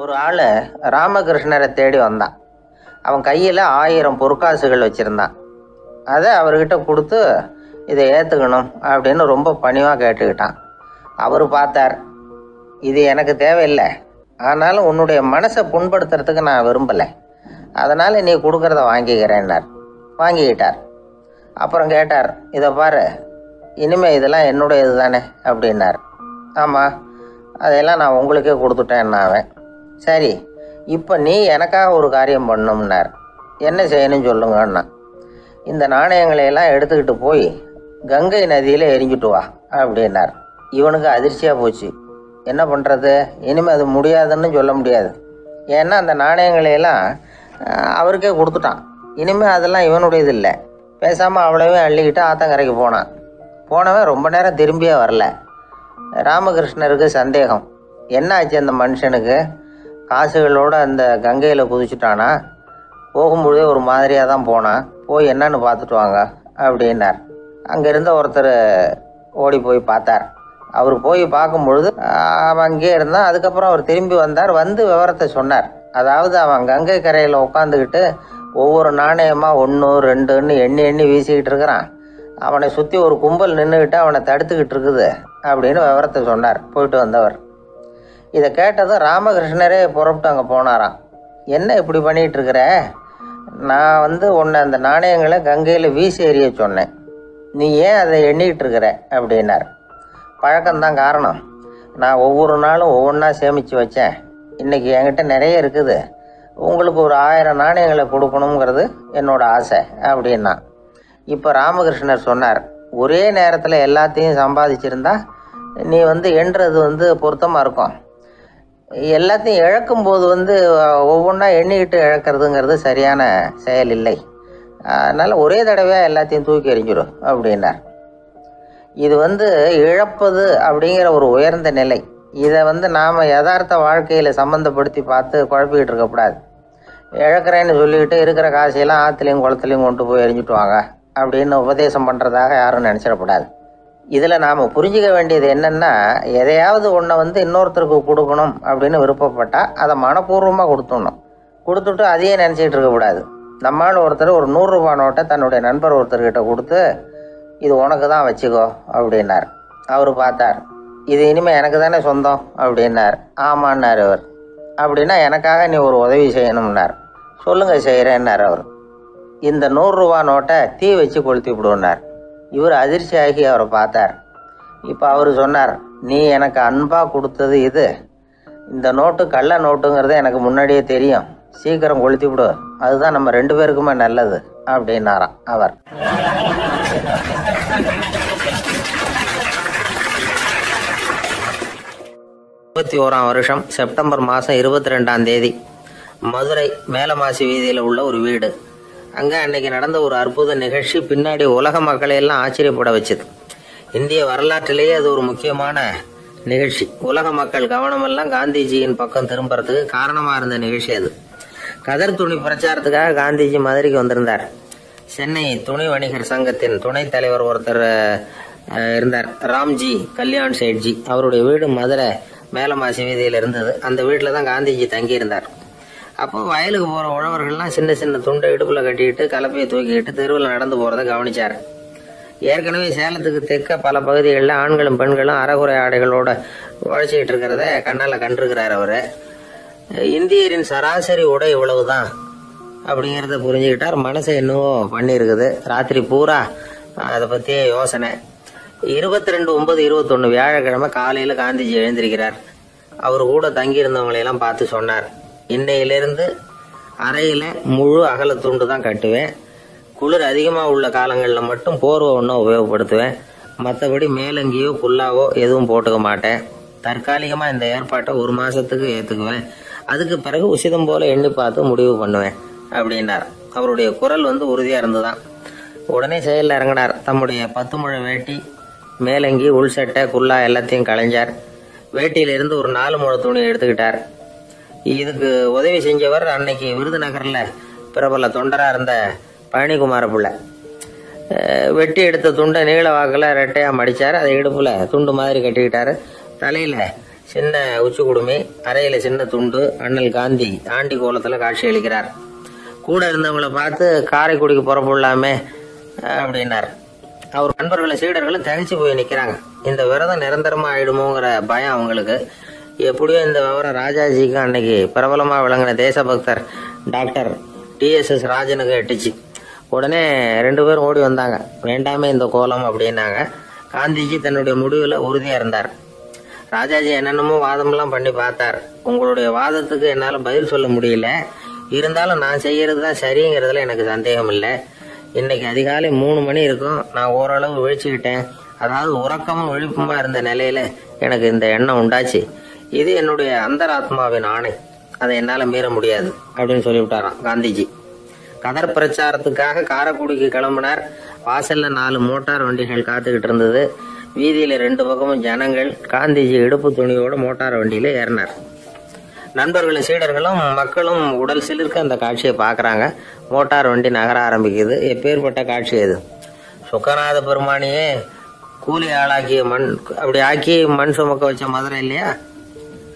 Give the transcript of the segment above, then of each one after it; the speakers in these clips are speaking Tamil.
ஒரு ஆள் ராமகிருஷ்ணரை தேடி வந்தான். அவன் கையில் 1000 பொற்காசுகள் வச்சுருந்தான். அதை அவர்கிட்ட கொடுத்து இதை ஏற்றுக்கணும் அப்படின்னு ரொம்ப பணிவாக கேட்டுக்கிட்டான். அவர் பார்த்தார், இது எனக்கு தேவையில்லை, ஆனாலும் உன்னுடைய மனசை புண்படுத்துறதுக்கு நான் விரும்பலை, அதனால் நீ கொடுக்குறத வாங்கிக்கிறேன்னார். வாங்கிக்கிட்டார். அப்புறம் கேட்டார், இதை பாரு, இனிமேல் இதெல்லாம் என்னுடைய இது தானே அப்படின்னார். ஆமாம், அதையெல்லாம் நான் உங்களுக்கே கொடுத்துட்டேன்னாவேன். சரி, இப்போ நீ எனக்காக ஒரு காரியம் பண்ணணும்னார். என்ன செய்யணும்னு சொல்லுங்கன்னா, இந்த நாணயங்களையெல்லாம் எடுத்துக்கிட்டு போய் கங்கை நதியில் எரிஞ்சுட்டு வா அப்படின்னார். இவனுக்கு அதிர்ச்சியாக போச்சு. என்ன பண்ணுறது, இனிமேல் அது முடியாதுன்னு சொல்ல முடியாது. ஏன்னா அந்த நாணயங்களையெல்லாம் அவருக்கே கொடுத்துட்டான். இனிமேல் அதெல்லாம் இவனுடையது இல்லை. பேசாமல் அவ்வளவே அள்ளிக்கிட்டு ஆத்தங்கரைக்கு போனான். போனவன் ரொம்ப நேரம் திரும்பியே வரல. ராமகிருஷ்ணருக்கு சந்தேகம், என்ன ஆச்சு அந்த மனுஷனுக்கு, காசுகளோடு அந்த கங்கையில் குதிச்சுட்டானா, போகும்பொழுதே ஒரு மாதிரியாக தான் போனான், போய் என்னன்னு பார்த்துட்டு வாங்க அப்படின்னார். அங்கே இருந்த ஒருத்தர் ஓடி போய் பார்த்தார். அவர் போய் பார்க்கும்பொழுது அவன் அங்கேயே இருந்தான். அதுக்கப்புறம் அவர் திரும்பி வந்தார். வந்து விவரத்தை சொன்னார். அதாவது அவன் கங்கை கரையில் உட்காந்துக்கிட்டு ஒவ்வொரு நாணயமாக 1 2ன்னு எண்ணி எண்ணி வீசிக்கிட்டு இருக்கிறான். அவனை சுற்றி ஒரு கும்பல் நின்றுக்கிட்டு அவனை தடுத்துக்கிட்டு இருக்குது அப்படின்னு விவரத்தை சொன்னார் போயிட்டு வந்தவர். இதை கேட்டதும் ராமகிருஷ்ணரே புறப்பட்டு அங்கே போனாராம். என்ன இப்படி பண்ணிகிட்டு இருக்கிற, நான் உன்னை அந்த நாணயங்களை கங்கையில் வீசி எறிய சொன்னேன், நீ ஏன் அதை எண்ணிக்கிட்டு இருக்கிற அப்படின்னார். பழக்கம்தான் காரணம், நான் ஒவ்வொரு நாளும் ஒவ்வொன்றா சேமித்து வச்சேன். இன்றைக்கி என்கிட்ட நிறைய இருக்குது, உங்களுக்கு ஒரு 1000 நாணயங்களை கொடுக்கணுங்கிறது என்னோடய ஆசை அப்படின்னா. இப்போ ராமகிருஷ்ணர் சொன்னார், ஒரே நேரத்தில் எல்லாத்தையும் சம்பாதிச்சிருந்தா நீ எண்ணுறது பொருத்தமாக இருக்கும். எல்லாத்தையும் இழக்கும்போது ஒவ்வொன்றா எண்ணிக்கிட்டு இழக்கிறதுங்கிறது சரியான செயல் இல்லை. அதனால் ஒரே தடவையாக எல்லாத்தையும் தூக்கி எறிஞ்சிடும் அப்படின்னார். இது இழப்பது அப்படிங்கிற ஒரு உயர்ந்த நிலை. இதை நாம் யதார்த்த வாழ்க்கையில் சம்மந்தப்படுத்தி பார்த்து குழப்பிக்கிட்டு இருக்கக்கூடாது. இழக்கிறேன்னு சொல்லிக்கிட்டு இருக்கிற காசையெல்லாம் ஆற்றுலையும் குளத்துலையும் கொண்டு போய் எரிஞ்சுட்டு வாங்க அப்படின்னு உபதேசம் பண்ணுறதாக யாரும் நினச்சிடக்கூடாது. இதில் நாம் புரிஞ்சிக்க வேண்டியது என்னென்னா, எதையாவது ஒன்றை இன்னொருத்தருக்கு கொடுக்கணும் அப்படின்னு விருப்பப்பட்டால் அதை மனப்பூர்வமாக கொடுத்துடணும். கொடுத்துட்டு அதையே நினச்சிக்கிட்டு இருக்கக்கூடாது. நம்மால் ஒருத்தர் ஒரு 100 ரூபா நோட்டை தன்னுடைய நண்பர் ஒருத்தர்கிட்ட கொடுத்து, இது உனக்கு தான் வச்சுக்கோ அப்படின்னார். அவர் பார்த்தார், இது இனிமேல் எனக்கு தானே சொந்தம் அப்படின்னார். ஆமான்னார் அவர். அப்படின்னா எனக்காக நீ ஒரு உதவி செய்யணும்னார். சொல்லுங்கள் செய்கிறேன்னார் அவர். இந்த 100 ரூபா நோட்டை தீ வச்சு கொளுத்தி விடுனார். இவர் அதிர்ச்சியாகி அவரை பார்த்தார். இப்போ அவர் சொன்னார், நீ எனக்கு அன்பாக கொடுத்தது இது, இந்த நோட்டு கள்ள நோட்டுங்கிறது எனக்கு முன்னாடியே தெரியும், சீக்கிரம் கொளுத்தி விடு, அதுதான் நம்ம 2 பேருக்குமே நல்லது அப்படின்னாராம் அவர். வருஷம் செப்டம்பர் மாதம் 22ஆம் தேதி மதுரை மேலமாசி வீதியில் உள்ள ஒரு வீடு. அங்கே அன்னைக்கு நடந்த ஒரு அற்புத நிகழ்ச்சி பின்னாடி உலக மக்களை எல்லாம் ஆச்சரியப்பட வச்சுது. இந்திய வரலாற்றிலேயே அது ஒரு முக்கியமான நிகழ்ச்சி. உலக மக்கள் கவனமெல்லாம் காந்திஜியின் பக்கம் திரும்புறதுக்கு காரணமாக இருந்த நிகழ்ச்சி அது. கதர் துணி பிரச்சாரத்துக்காக காந்திஜி மதுரைக்கு வந்திருந்தார். சென்னை துணி வணிகர் சங்கத்தின் துணைத் தலைவர் ஒருத்தர் இருந்தார், ராம்ஜி கல்யாண் சேட்ஜி. அவருடைய வீடு மதுரை மேலமாசி வீதியில் இருந்தது. அந்த வீட்டில் தான் காந்திஜி தங்கியிருந்தார். அப்போ வயலுக்கு போகிற உழவர்கள்லாம் சின்ன சின்ன துண்டை இடுப்பில் கட்டிக்கிட்டு கலப்பையை தூக்கிக்கிட்டு தெருவில் நடந்து போகிறத கவனிச்சார். ஏற்கனவே சேலத்துக்கு தெற்க பல பகுதிகளில் ஆண்களும் பெண்களும் அறகுறை ஆடைகளோட உழைச்சிக்கிட்டு இருக்கிறத கண்ணால் கண்டிருக்கிறார் அவர். இந்தியரின் சராசரி உடை இவ்வளவு தான் அப்படிங்கிறத புரிஞ்சுக்கிட்டார். மனசை என்னவோ பண்ணியிருக்குது. ராத்திரி பூரா அதை பற்றியே யோசனை. 22/9/21 வியாழக்கிழமை காலையில் காந்திஜி எழுந்திருக்கிறார். அவர் கூட தங்கியிருந்தவங்களையெல்லாம் பார்த்து சொன்னார், இன்னையிலிருந்து அறையில் முழு அகல துண்டு தான் கட்டுவேன், குளிர் அதிகமாக உள்ள காலங்களில் மட்டும் போர்வை ஒன்றும் உபயோகப்படுத்துவேன், மற்றபடி மேலங்கியோ புல்லாவோ எதுவும் போட்டுக்க மாட்டேன், தற்காலிகமாக இந்த ஏற்பாட்டை 1 மாதத்துக்கு ஏற்றுக்குவேன், அதுக்கு பிறகு உசிதம் போல் எண்ணி பார்த்து முடிவு பண்ணுவேன் அப்படின்னார். அவருடைய குரல் உறுதியாக இருந்துதான். உடனே செயலில் இறங்கினார். தம்முடைய 10 முழ வேட்டி, மேலங்கி, உள் சட்டை, குல்லா எல்லாத்தையும் களைஞ்சார். வேட்டியிலிருந்து ஒரு 4 முழ துணியை எடுத்துக்கிட்டார். இதுக்கு உதவி செஞ்சவர் அன்னைக்கு விருதுநகரில் பிரபல தொண்டராக இருந்த பழனிக்குமார பிள்ளை. வெட்டி எடுத்த துண்டை நீள வாக்கில் ரெட்டையாக மடித்தார். அதை இடுப்பில் துண்டு மாதிரி கட்டிக்கிட்டார். தலையில் சின்ன உச்சி குடுமி, அறையில சின்ன துண்டு, அண்ணல் காந்தி ஆண்டி கோலத்துல காட்சி அளிக்கிறார். கூட இருந்தவங்களை பார்த்து காரைக்குடிக்கு புறப்படலாமே அப்படின்னார். அவர் நண்பர்களும் சீடர்களும் தனிச்சு போய் நிக்கிறாங்க. இந்த விரதம் நிரந்தரமா ஆயிடுமோங்கிற பயம் அவங்களுக்கு. எப்படியோ இந்த விவரம் ராஜாஜிக்கு அன்னைக்கு பிரபலமா விளங்கின தேசபக்தர் டாக்டர் TSS ராஜனுக்கு எட்டுச்சு. உடனே 2 பேரும் ஓடி வந்தாங்க. வேண்டாமே இந்த கோலம் அப்படின்னாங்க. காந்திஜி தன்னுடைய முடிவுல உறுதியா இருந்தார். ராஜாஜி என்னென்னமோ வாதம்லாம் பண்ணி பார்த்தார். உங்களுடைய வாதத்துக்கு என்னால பதில் சொல்ல முடியல, இருந்தாலும் நான் செய்யறது தான் சரிங்கிறதுல எனக்கு சந்தேகம் இல்லை. இன்னைக்கு அதிகாலை 3 மணி இருக்கும். நான் ஓரளவு விழிச்சுக்கிட்டேன். அதாவது உறக்கமும் விழிப்புமா இருந்த நிலையில எனக்கு இந்த எண்ணம் உண்டாச்சு. இது என்னுடைய அந்தராத்மாவின் ஆணை, அதை என்னால மீற முடியாது அப்படின்னு சொல்லிவிட்டாராம் காந்திஜி. கதர் பிரச்சாரத்துக்காக காரைக்குடிக்கு கிளம்பினார். வாசல்ல 4 மோட்டார் வண்டிகள் காத்துக்கிட்டு இருந்தது. வீதியில 2 பக்கமும் ஜனங்கள். காந்திஜி இடுப்பு துணியோட மோட்டார் வண்டியில ஏறினார். நண்பர்களும் சீடர்களும் மக்களும் உடல் சிலிர்க்க அந்த காட்சியை பாக்குறாங்க. மோட்டார் வண்டி நகர ஆரம்பிக்குது. எப்பேற்பட்ட காட்சி அது! சுக்கநாத பெருமானியே கூலி ஆளாக்கிய மண், அப்படி ஆக்கி மண் சுமக்க வச்ச மதுரை இல்லையா,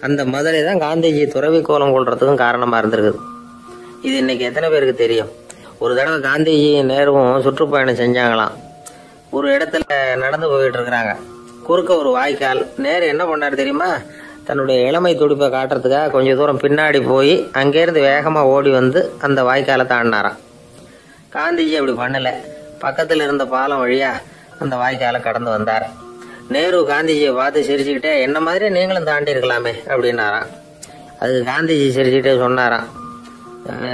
அந்த மதுரை தான் காந்திஜி துறவி கோலம் கொள்றதுக்கும் காரணமா இருந்திருக்குது. இது இன்னைக்கு எத்தனை பேருக்கு தெரியும்? ஒரு தடவை காந்திஜி நேருவும் சுற்றுப்பயணம் செஞ்சாங்களாம். ஒரு இடத்துல நடந்து போயிட்டு இருக்கிறாங்க. குறுக்க ஒரு வாய்க்கால். நேரு என்ன பண்ணாரு தெரியுமா? தன்னுடைய இளமை துடிப்பை காட்டுறதுக்காக கொஞ்ச தூரம் பின்னாடி போய் அங்கேருந்து வேகமா ஓடி வந்து அந்த வாய்க்காலை தாண்டினாராம். காந்திஜி அப்படி பண்ணல. பக்கத்துல இருந்த பாலம் வழியா அந்த வாய்க்காலை கடந்து வந்தார். நேரு காந்திஜியை பார்த்து சிரிச்சுக்கிட்டே, என்ன மாதிரி நீங்களும் தாண்டி இருக்கலாமே அப்படின்னாராம். அதுக்கு காந்திஜி சிரிச்சுக்கிட்டே சொன்னாராம்,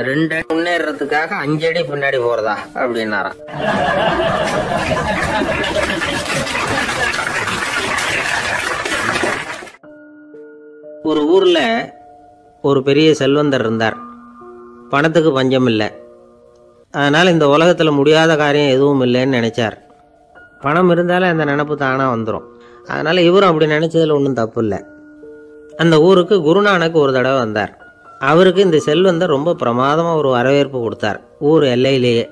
2 அடி முன்னேறதுக்காக 5 அடி பின்னாடி போறதா அப்படின்னாராம். ஒரு ஊர்ல ஒரு பெரிய செல்வந்தர் இருந்தார். பணத்துக்கு பஞ்சம் இல்லை. அதனால இந்த உலகத்துல முடியாத காரியம் எதுவும் இல்லைன்னு நினைச்சார். பணம் இருந்தாலும் அந்த நினப்பு தானா வந்துடும். அதனால இவரும் அப்படி நினைச்சதுல ஒன்றும் தப்பு இல்லை. அந்த ஊருக்கு குருநானக் ஒரு தடவை வந்தார். அவருக்கு இந்த செல்வந்தர் ரொம்ப பிரமாதமா ஒரு வரவேற்பு கொடுத்தார். ஊர் எல்லையிலேயே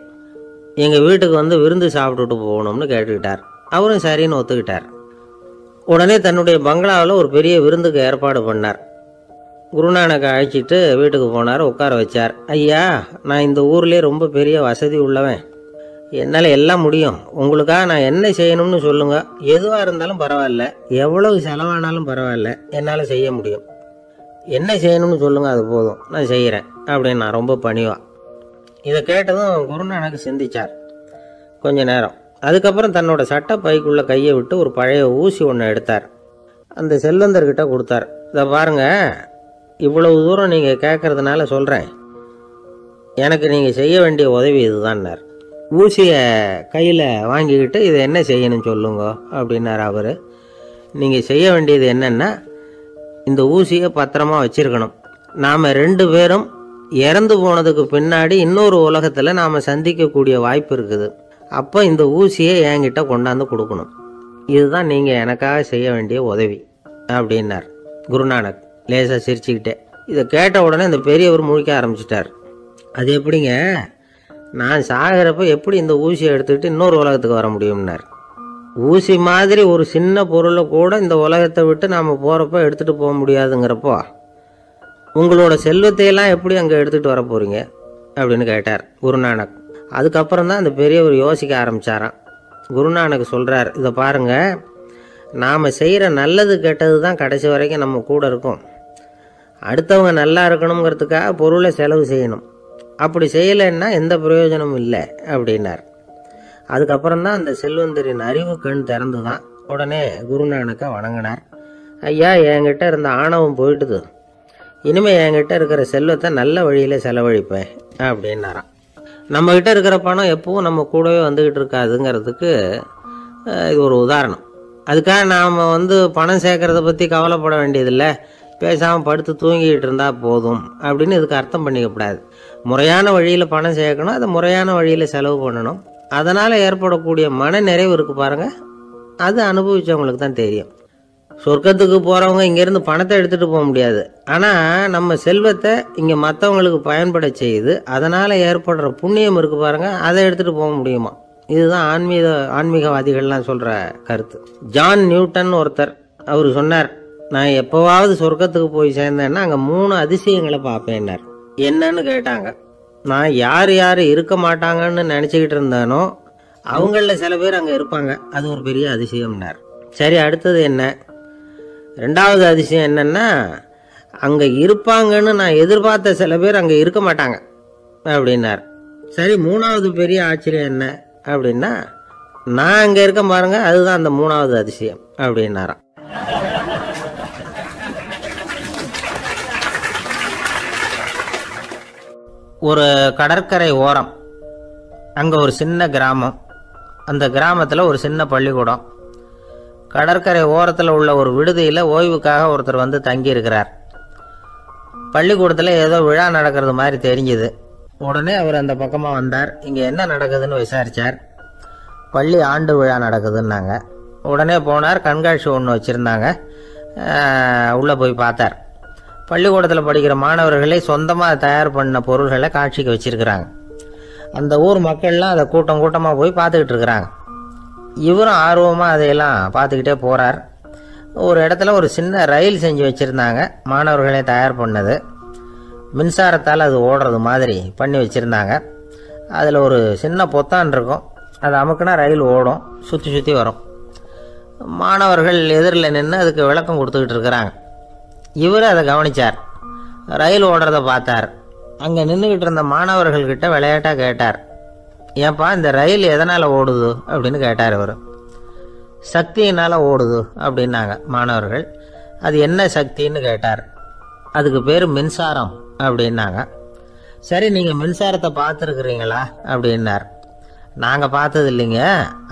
எங்க வீட்டுக்கு வந்து விருந்து சாப்பிட்டுட்டு போகணும்னு கேட்டுக்கிட்டார். அவரும் சரின்னு ஒத்துக்கிட்டார். உடனே தன்னுடைய பங்களாவில் ஒரு பெரிய விருந்துக்கு ஏற்பாடு பண்ணார். குருநானக்கை அழைச்சிட்டு வீட்டுக்கு போனார். உட்கார வச்சார். ஐயா, நான் இந்த ஊர்லேயே ரொம்ப பெரிய வசதி உள்ளவன். என்னால் எல்லாம் முடியும். உங்களுக்காக நான் என்ன செய்யணும்னு சொல்லுங்க. எதுவாக இருந்தாலும் பரவாயில்ல, எவ்வளவு செலவானாலும் பரவாயில்ல, என்னால் செய்ய முடியும். என்ன செய்யணும்னு சொல்லுங்க, அது போதும், நான் செய்கிறேன் அப்படின்னு நான் ரொம்ப பணிவா. இதை கேட்டதும் குருநானக் சிந்திச்சார் கொஞ்ச நேரம். அதுக்கப்புறம் தன்னோட சட்டை பைக்குள்ள கையை விட்டு ஒரு பழைய ஊசி ஒன்று எடுத்தார். அந்த செல்வந்தர்கிட்ட கொடுத்தார். இதை பாருங்க, இவ்வளவு தூரம் நீங்கள் கேட்கறதுனால சொல்கிறேன். எனக்கு நீங்கள் செய்ய வேண்டிய உதவி இதுதான்னார். ஊசியை கையில் வாங்கிக்கிட்டு இதை என்ன செய்யணும்னு சொல்லுங்க அப்படின்னார் அவர். நீங்கள் செய்ய வேண்டியது என்னன்னா, இந்த ஊசியை பத்திரமா வச்சிருக்கணும். நாம் 2 பேரும் இறந்து போனதுக்கு பின்னாடி இன்னொரு உலகத்தில் நாம் சந்திக்கக்கூடிய வாய்ப்பு இருக்குது. அப்போ இந்த ஊசியை என்கிட்ட கொண்டாந்து கொடுக்கணும். இதுதான் நீங்கள் எனக்காக செய்ய வேண்டிய உதவி அப்படின்னார் குருநானக் லேசாக சிரிச்சுக்கிட்டே. இதை கேட்ட உடனே இந்த பெரியவர் முழிக்க ஆரம்பிச்சிட்டார். அது எப்படிங்க, நான் சாகிறப்ப எப்படி இந்த ஊசியை எடுத்துக்கிட்டு இன்னொரு உலகத்துக்கு வர முடியும்னார். ஊசி மாதிரி ஒரு சின்ன பொருளை கூட இந்த உலகத்தை விட்டு நாம் போகிறப்ப எடுத்துகிட்டு போக முடியாதுங்கிறப்போ உங்களோட செல்வத்தையெல்லாம் எப்படி அங்கே எடுத்துகிட்டு வர போகிறீங்க அப்படின்னு கேட்டார் குருநானக். அதுக்கப்புறம் தான் அந்த பெரியவர் யோசிக்க ஆரம்பித்தாராம். குருநானக் சொல்கிறார், இதை பாருங்கள், நாம் செய்கிற நல்லது கெட்டது தான் கடைசி வரைக்கும் நம்ம கூட இருக்கும். அடுத்தவங்க நல்லா இருக்கணுங்கிறதுக்காக பொருளை செலவு செய்யணும். அப்படி செய்யலைன்னா எந்த பிரயோஜனமும் இல்லை அப்படின்னார். அதுக்கப்புறம் தான் அந்த செல்வந்தரின் அறிவு கண் திறந்து தான். உடனே குருநானக்கை வணங்கினார். ஐயா, என்கிட்ட இருந்த ஆணவம் போயிட்டுது. இனிமேல் என்கிட்ட இருக்கிற செல்வத்தை நல்ல வழியில் செலவழிப்பேன் அப்படின்னாராம். நம்மக்கிட்ட இருக்கிற பணம் எப்பவும் நம்ம கூடவே வந்துக்கிட்டு இருக்காதுங்கிறதுக்கு இது ஒரு உதாரணம். அதுக்காக நாம் பணம் சேர்க்கறத பற்றி கவலைப்பட வேண்டியதில்லை, பேசாமல் படுத்து தூங்கிக்கிட்டு இருந்தால் போதும் அப்படின்னு இதுக்கு அர்த்தம் பண்ணிக்கப்படாது. முறையான வழியில் பணம் சேர்க்கணும், அதை முறையான வழியில் செலவு பண்ணணும். அதனால் ஏற்படக்கூடிய மன நிறைவு இருக்குது பாருங்கள், அது அனுபவித்தவங்களுக்கு தான் தெரியும். சொர்க்கத்துக்கு போகிறவங்க இங்கேருந்து பணத்தை எடுத்துகிட்டு போக முடியாது. ஆனால் நம்ம செல்வத்தை இங்கே மற்றவங்களுக்கு பயன்பட செய்து அதனால் ஏற்படுற புண்ணியம் இருக்குது பாருங்கள், அதை எடுத்துகிட்டு போக முடியுமா? இதுதான் ஆன்மீகவாதிகள்லாம் சொல்கிற கருத்து. ஜான் நியூட்டன் ஒருத்தர், அவர் சொன்னார், நான் எப்போவாவது சொர்க்கத்துக்கு போய் சேர்ந்தேன்னா அங்கே 3 அதிசயங்களை பார்ப்பேன்னார். என்னன்னு கேட்டாங்க. நான் யார் யார் இருக்க மாட்டாங்கன்னு நினச்சிக்கிட்டு இருந்தேனோ அவங்களில் சில பேர் அங்கே இருப்பாங்க, அது ஒரு பெரிய அதிசயம்னார். சரி, அடுத்தது என்ன? 2வது அதிசயம் என்னன்னா, அங்கே இருப்பாங்கன்னு நான் எதிர்பார்த்த சில பேர் அங்கே இருக்க மாட்டாங்க அப்படின்னார். சரி, 3வது பெரிய ஆச்சரியம் என்ன அப்படின்னா, நான் அங்கே இருக்க பாருங்க, அதுதான் அந்த 3வது அதிசயம் அப்படின்னாராம். ஒரு கடற்கரை ஓரம் அங்கே ஒரு சின்ன கிராமம். அந்த கிராமத்தில் ஒரு சின்ன பள்ளிக்கூடம். கடற்கரை ஓரத்தில் உள்ள ஒரு விடுதியில் ஓய்வுக்காக ஒருத்தர் வந்து தங்கியிருக்கிறார். பள்ளிக்கூடத்தில் ஏதோ விழா நடக்கிறது மாதிரி தெரிஞ்சுது. உடனே அவர் அந்த பக்கமாக வந்தார். இங்கே என்ன நடக்குதுன்னு விசாரித்தார். பள்ளி ஆண்டு விழா நடக்குதுன்னாங்க. உடனே போனார். கண்காட்சி ஒன்று வச்சுருந்தாங்க. உள்ளே போய் பார்த்தார். பள்ளிக்கூடத்தில் படிக்கிற மாணவர்களே சொந்தமாக தயார் பண்ண பொருள்களை காட்சிக்கு வச்சுருக்கிறாங்க. அந்த ஊர் மக்கள்லாம் அதை கூட்டம் கூட்டமாக போய் பார்த்துக்கிட்டு இருக்கிறாங்க. இவரும் ஆர்வமாக அதையெல்லாம் பார்த்துக்கிட்டே போகிறார். ஒரு இடத்துல ஒரு சின்ன ரயில் செஞ்சு வச்சுருந்தாங்க, மாணவர்களே தயார் பண்ணது. மின்சாரத்தால் அது ஓடுறது மாதிரி பண்ணி வச்சுருந்தாங்க. அதில் ஒரு சின்ன பொத்தான் இருக்கும், அதை அமுக்குனா ரயில் ஓடும், சுற்றி சுற்றி வரும். மாணவர்கள் எதிரில் நின்று அதுக்கு விளக்கம் கொடுத்துக்கிட்டு இருக்கிறாங்க. இவர் அதை கவனித்தார். ரயில் ஓடுறத பார்த்தார். அங்கே நின்றுக்கிட்டு இருந்த மாணவர்கள்கிட்ட விளையாட்டாக கேட்டார், ஏன்பா இந்த ரயில் எதனால் ஓடுது அப்படின்னு கேட்டார். இவர் சக்தியினால் ஓடுது அப்படின்னாங்க மாணவர்கள். அது என்ன சக்தின்னு கேட்டார். அதுக்கு பேர் மின்சாரம் அப்படின்னாங்க. சரி, நீங்கள் மின்சாரத்தை பார்த்துருக்குறீங்களா அப்படின்னார். நாங்கள் பார்த்தது இல்லைங்க,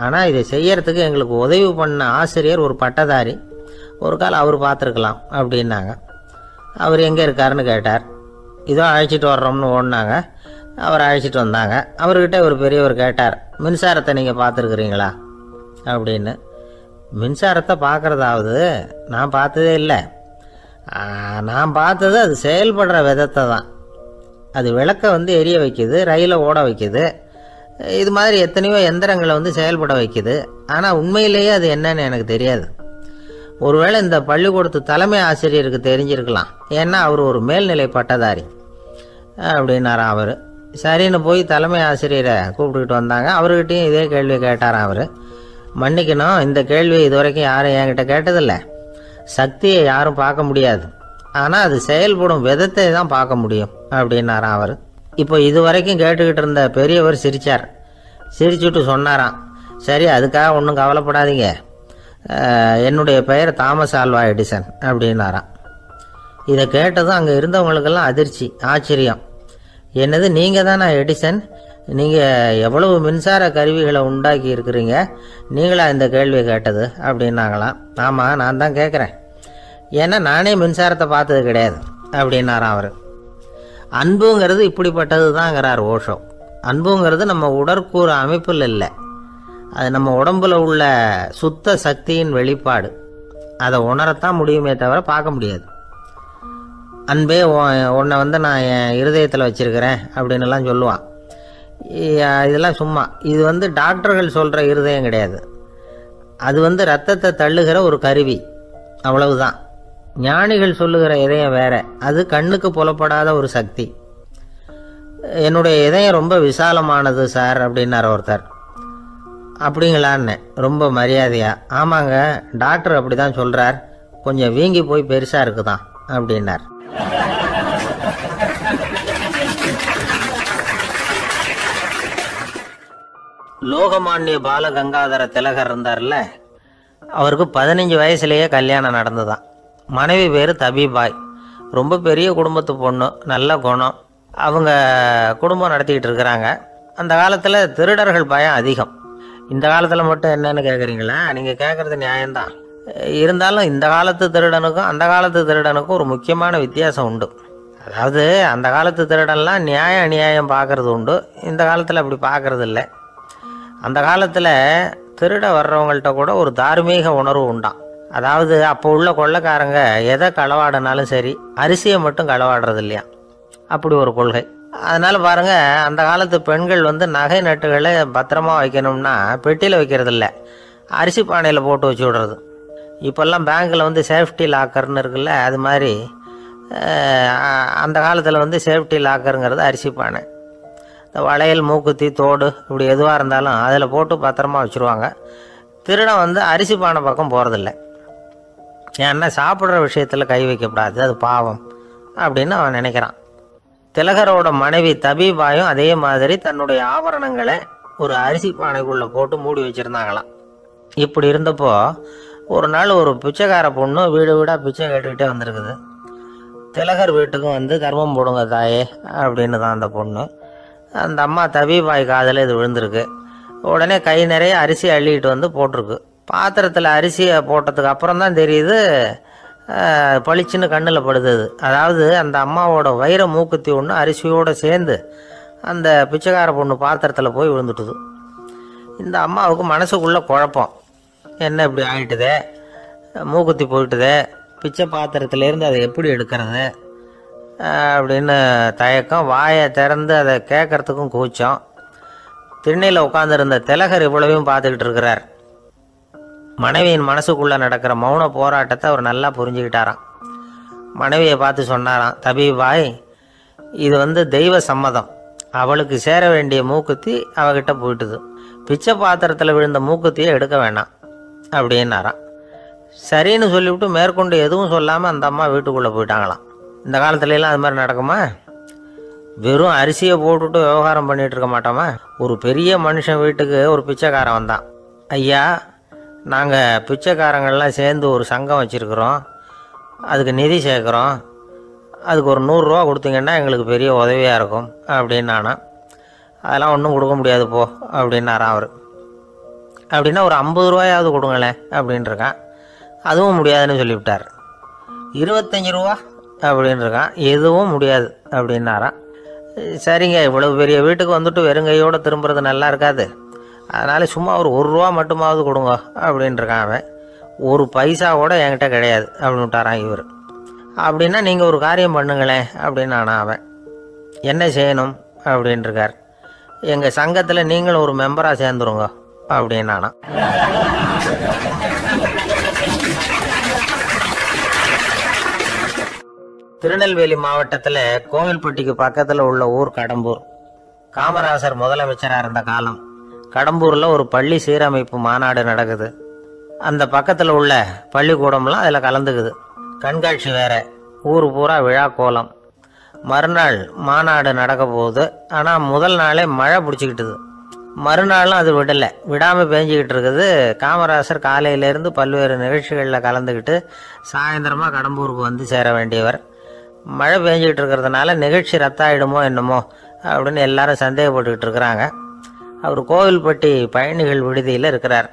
ஆனால் இதை செய்யறதுக்கு எங்களுக்கு உதவி பண்ண ஆசிரியர் ஒரு பட்டதாரி, ஒரு கால் அவர் பார்த்துருக்கலாம் அப்படின்னாங்க. அவர் எங்கே இருக்காருன்னு கேட்டார். இதோ அழைச்சிட்டு வர்றோம்னு ஓடினாங்க. அவர் அழைச்சிட்டு வந்தாங்க. அவர்கிட்ட ஒரு பெரியவர் கேட்டார், மின்சாரத்தை நீங்கள் பார்த்துருக்குறீங்களா அப்படின்னு. மின்சாரத்தை பார்க்குறதாவது நான் பார்த்ததே இல்லை. நான் பார்த்தது அது செயல்படுற விதத்தை தான். அது விளக்கை வந்து எரிய வைக்குது, ரயிலை ஓட வைக்குது, இது மாதிரி எத்தனையோ எந்திரங்களை வந்து செயல்பட வைக்குது. ஆனால் உண்மையிலேயே அது என்னன்னு எனக்கு தெரியாது. ஒருவேளை இந்த பள்ளிக்கூடத்து தலைமை ஆசிரியருக்கு தெரிஞ்சிருக்கலாம், ஏன்னா அவர் ஒரு மேல்நிலை பட்டதாரி அப்படின்னாராம் அவர். சரின்னு போய் தலைமை ஆசிரியரை கூப்பிட்டுக்கிட்டு வந்தாங்க. அவர்கிட்டையும் இதே கேள்வி கேட்டாராம் அவர். மன்னிக்கணும், இந்த கேள்வி இதுவரைக்கும் யாரும் என்கிட்ட கேட்டதில்லை. சக்தியை யாரும் பார்க்க முடியாது, ஆனால் அது செயல்படும் விதத்தை தான் பார்க்க முடியும் அப்படின்னாராம் அவர். இப்போ இதுவரைக்கும் கேட்டுக்கிட்டு இருந்த பெரியவர் சிரித்தார். சிரிச்சுட்டு சொன்னாராம், சரி, அதுக்காக ஒன்றும் கவலைப்படாதீங்க, என்னுடைய பெயர் தாமஸ் ஆல்வா எடிசன் அப்படின்னாராம். இதை கேட்டதும் அங்கே இருந்தவங்களுக்கெல்லாம் அதிர்ச்சி, ஆச்சரியம். என்னது, நீங்கள் தானா எடிசன்? நீங்கள் எவ்வளவு மின்சார கருவிகளை உண்டாக்கி இருக்கிறீங்க, நீங்களா இந்த கேள்வியை கேட்டது அப்படின்னாங்களாம். ஆமாம், நான் தான் கேட்குறேன், ஏன்னா நானே மின்சாரத்தை பார்த்தது கிடையாது அப்படின்னாராம் அவர். அன்புங்கிறது இப்படிப்பட்டது தான்ங்கிறார் ஓஷோ. அன்புங்கிறது நம்ம உடற்கூறு அமைப்பில் இல்லை, அது நம்ம உடம்புல உள்ள சுத்த சக்தியின் வெளிப்பாடு. அதை உணரத்தான் முடியுமே தவிர பார்க்க முடியாது. அன்பே உன்னை வந்து நான் என் இருதயத்தில் வச்சிருக்கிறேன் அப்படின்னுலாம் சொல்லுவான். இதெல்லாம் சும்மா. இது வந்து டாக்டர்கள் சொல்கிற இருதயம் கிடையாது. அது வந்து ரத்தத்தை தள்ளுகிற ஒரு கருவி, அவ்வளவுதான். ஞானிகள் சொல்லுகிற இதயம் வேற, அது கண்ணுக்கு புலப்படாத ஒரு சக்தி. என்னுடைய இதயம் ரொம்ப விசாலமானது சார் அப்படின்னார் ஒருத்தர். அப்படிங்களான்னு ரொம்ப மரியாதையா, ஆமாங்க, டாக்டர் அப்படி தான் சொல்கிறார், கொஞ்சம் வீங்கி போய் பெருசாக இருக்குதான் அப்படின்னார். லோகமானிய பாலகங்காதர திலகர் இருந்தார்ல, அவருக்கு 15 வயசுலேயே கல்யாணம் நடந்துதான். மனைவி பேர் தபிபாய். ரொம்ப பெரிய குடும்பத்து பொண்ணு, நல்ல குணம். அவங்க குடும்பம் நடத்திக்கிட்டு இருக்கிறாங்க. அந்த காலத்தில் திருடர்கள் பயம் அதிகம். இந்த காலத்தில் மட்டும் என்னன்னு கேட்குறீங்களா? நீங்கள் கேட்குறது நியாயம்தான். இருந்தாலும் இந்த காலத்து திருடனுக்கும் அந்த காலத்து திருடனுக்கும் ஒரு முக்கியமான வித்தியாசம் உண்டு. அதாவது அந்த காலத்து திருடன்லாம் நியாயம் அநியாயம் பார்க்குறது உண்டு, இந்த காலத்தில் அப்படி பார்க்குறது இல்லை. அந்த காலத்தில் திருட வர்றவங்கள்ட்ட கூட ஒரு தார்மீக உணர்வு உண்டாம். அதாவது அப்போ உள்ள கொள்ளைக்காரங்க எதை களவாடினாலும் சரி, அரிசியை மட்டும் களவாடுறது இல்லையா, அப்படி ஒரு கொள்கை. அதனால் பாருங்கள், அந்த காலத்து பெண்கள் வந்து நகை நட்டுகளை பத்திரமா வைக்கணும்னா பெட்டியில் வைக்கிறது இல்லை, அரிசி பானையில் போட்டு வச்சு விடுறது. இப்போல்லாம் பேங்க்கில் வந்து சேஃப்டி லாக்கர்னு இருக்குல்ல, அது மாதிரி அந்த காலத்தில் வந்து சேஃப்டி லாக்கருங்கிறது அரிசி பானை. இந்த வளையல், மூக்குத்தி, தோடு இப்படி எதுவாக இருந்தாலும் அதில் போட்டு பத்திரமா வச்சுருவாங்க. திருடன் வந்து அரிசி பானை பக்கம் போகிறதில்ல. ஏன்னா சாப்பிட்ற விஷயத்தில் கை வைக்கக்கூடாது, அது பாவம் அப்படின்னு அவன் நினைக்கிறான். திலகரோட மனைவி தபீபாயும் அதே மாதிரி தன்னுடைய ஆபரணங்களை ஒரு அரிசி பானைக்குள்ளே போட்டு மூடி வச்சுருந்தாங்களாம். இப்படி இருந்தப்போ ஒரு நாள் ஒரு பிச்சைக்கார பொண்ணு வீடு வீடாக பிச்சை கேட்டுக்கிட்டே வந்திருக்குது. திலகர் வீட்டுக்கும் வந்து கர்மம் போடுங்க தாயே அப்படின்னு தான் அந்த பொண்ணு. அந்த அம்மா தபீபாய் காதில் இது விழுந்திருக்கு. உடனே கை நிறைய அரிசி அள்ளிக்கிட்டு வந்து போட்டிருக்கு. பாத்திரத்தில் அரிசியை போட்டதுக்கு அப்புறம் தான் தெரியுது பளிச்சுன்னு கண்ணில் படுது. அதாவது அந்த அம்மாவோட வைர மூக்குத்தி ஒன்று அரிசியோடு சேர்ந்து அந்த பிச்சைக்கார பொண்ணு பாத்திரத்தில் போய் விழுந்துட்டுது. இந்த அம்மாவுக்கு மனசுக்குள்ளே குழப்பம், என்ன இப்படி ஆகிட்டுதே, மூக்குத்தி போயிட்டுதே, பிச்சை பாத்திரத்துலேருந்து அதை எப்படி எடுக்கிறது அப்படின்னு தயக்கம். வாயை திறந்து அதை கேட்கறதுக்கும் கூச்சம். திண்ணையில் உட்காந்துருந்த திலகர் இவ்வளவையும் பார்த்துக்கிட்டு இருக்கிறார். மனைவியின் மனசுக்குள்ளே நடக்கிற மௌன போராட்டத்தை அவர் நல்லா புரிஞ்சுக்கிட்டாராம். மனைவியை பார்த்து சொன்னாராம், தபீபாய், இது வந்து தெய்வ சம்மதம். அவளுக்கு சேர வேண்டிய மூக்குத்தி அவகிட்ட போயிட்டுது. பிச்சை பாத்திரத்தில் விழுந்த மூக்குத்தியை எடுக்க வேணாம் அப்படின்னாராம். சரின்னு சொல்லிவிட்டு மேற்கொண்டு எதுவும் சொல்லாமல் அந்த அம்மா வீட்டுக்குள்ளே போயிட்டாங்களாம். இந்த காலத்துலலாம் அது மாதிரி நடக்குமா? வெறும் அரிசியை போட்டுட்டு விவகாரம் பண்ணிகிட்டு இருக்க மாட்டோமா? ஒரு பெரிய மனுஷன் வீட்டுக்கு ஒரு பிச்சைக்காரன் வந்தான். ஐயா, நாங்கள் பிச்சைக்காரங்கள்லாம் சேர்ந்து ஒரு சங்கம் வச்சுருக்குறோம், அதுக்கு நிதி சேர்க்குறோம், அதுக்கு ஒரு 100 ரூபா கொடுத்தீங்கன்னா எங்களுக்கு பெரிய உதவியாக இருக்கும் அப்படின்னானா. அதெல்லாம் ஒன்றும் கொடுக்க முடியாது போ அப்படின்னாரான் அவர். அப்படின்னா ஒரு 50 ரூபாயாவது கொடுங்களேன் அப்படின்ட்டுருக்கான். அதுவும் முடியாதுன்னு சொல்லிவிட்டார். 25 ரூபா அப்படின்னு இருக்கான். எதுவும் முடியாது அப்படின்னாரான். சரிங்க, இவ்வளவு பெரிய வீட்டுக்கு வந்துட்டு வெறுங்கையோடு திரும்புறது நல்லா இருக்காது, அதனால் சும்மா ஒரு 1 ரூபா மட்டுமாவது கொடுங்க அப்படின்ட்டுருக்கான் அவன். 1 பைசா கூட என்கிட்ட கிடையாது அப்படின்னு விட்டாரான் இவர். அப்படின்னா நீங்கள் ஒரு காரியம் பண்ணுங்களேன் அப்படின்னானா அவன். என்ன செய்யணும் அப்படின்ட்டுருக்கார். எங்கள் சங்கத்தில் நீங்களும் ஒரு மெம்பராக சேர்ந்துருங்க அப்படின்னானா. திருநெல்வேலி மாவட்டத்தில் கோவில்பட்டிக்கு பக்கத்தில் உள்ள ஊர் கடம்பூர். காமராசர் முதலமைச்சராக இருந்த காலம். கடம்பூரில் ஒரு பள்ளி சீரமைப்பு மாநாடு நடக்குது. அந்த பக்கத்தில் உள்ள பள்ளிக்கூடம்லாம் அதில் கலந்துக்குது. கண்காட்சி வேற, ஊர் பூரா விழா கோலம். மறுநாள் மாநாடு நடக்க போகுது. ஆனால் முதல் நாளே மழை பிடிச்சிக்கிட்டுது. மறுநாளும் அது விடாமல் பேஞ்சிக்கிட்டு இருக்குது. காமராசர் காலையிலேருந்து பல்வேறு நிகழ்ச்சிகளில் கலந்துக்கிட்டு சாயந்தரமாக கடம்பூருக்கு வந்து சேர வேண்டியவர். மழை பேஞ்சிக்கிட்டு இருக்கிறதுனால நிகழ்ச்சி ரத்தாயிடுமோ என்னமோ அப்படின்னு எல்லாரும் சந்தேகப்பட்டுக்கிட்டு இருக்கிறாங்க. அவர் கோவில்பட்டி பயணிகள் விடுதியில் இருக்கிறார்.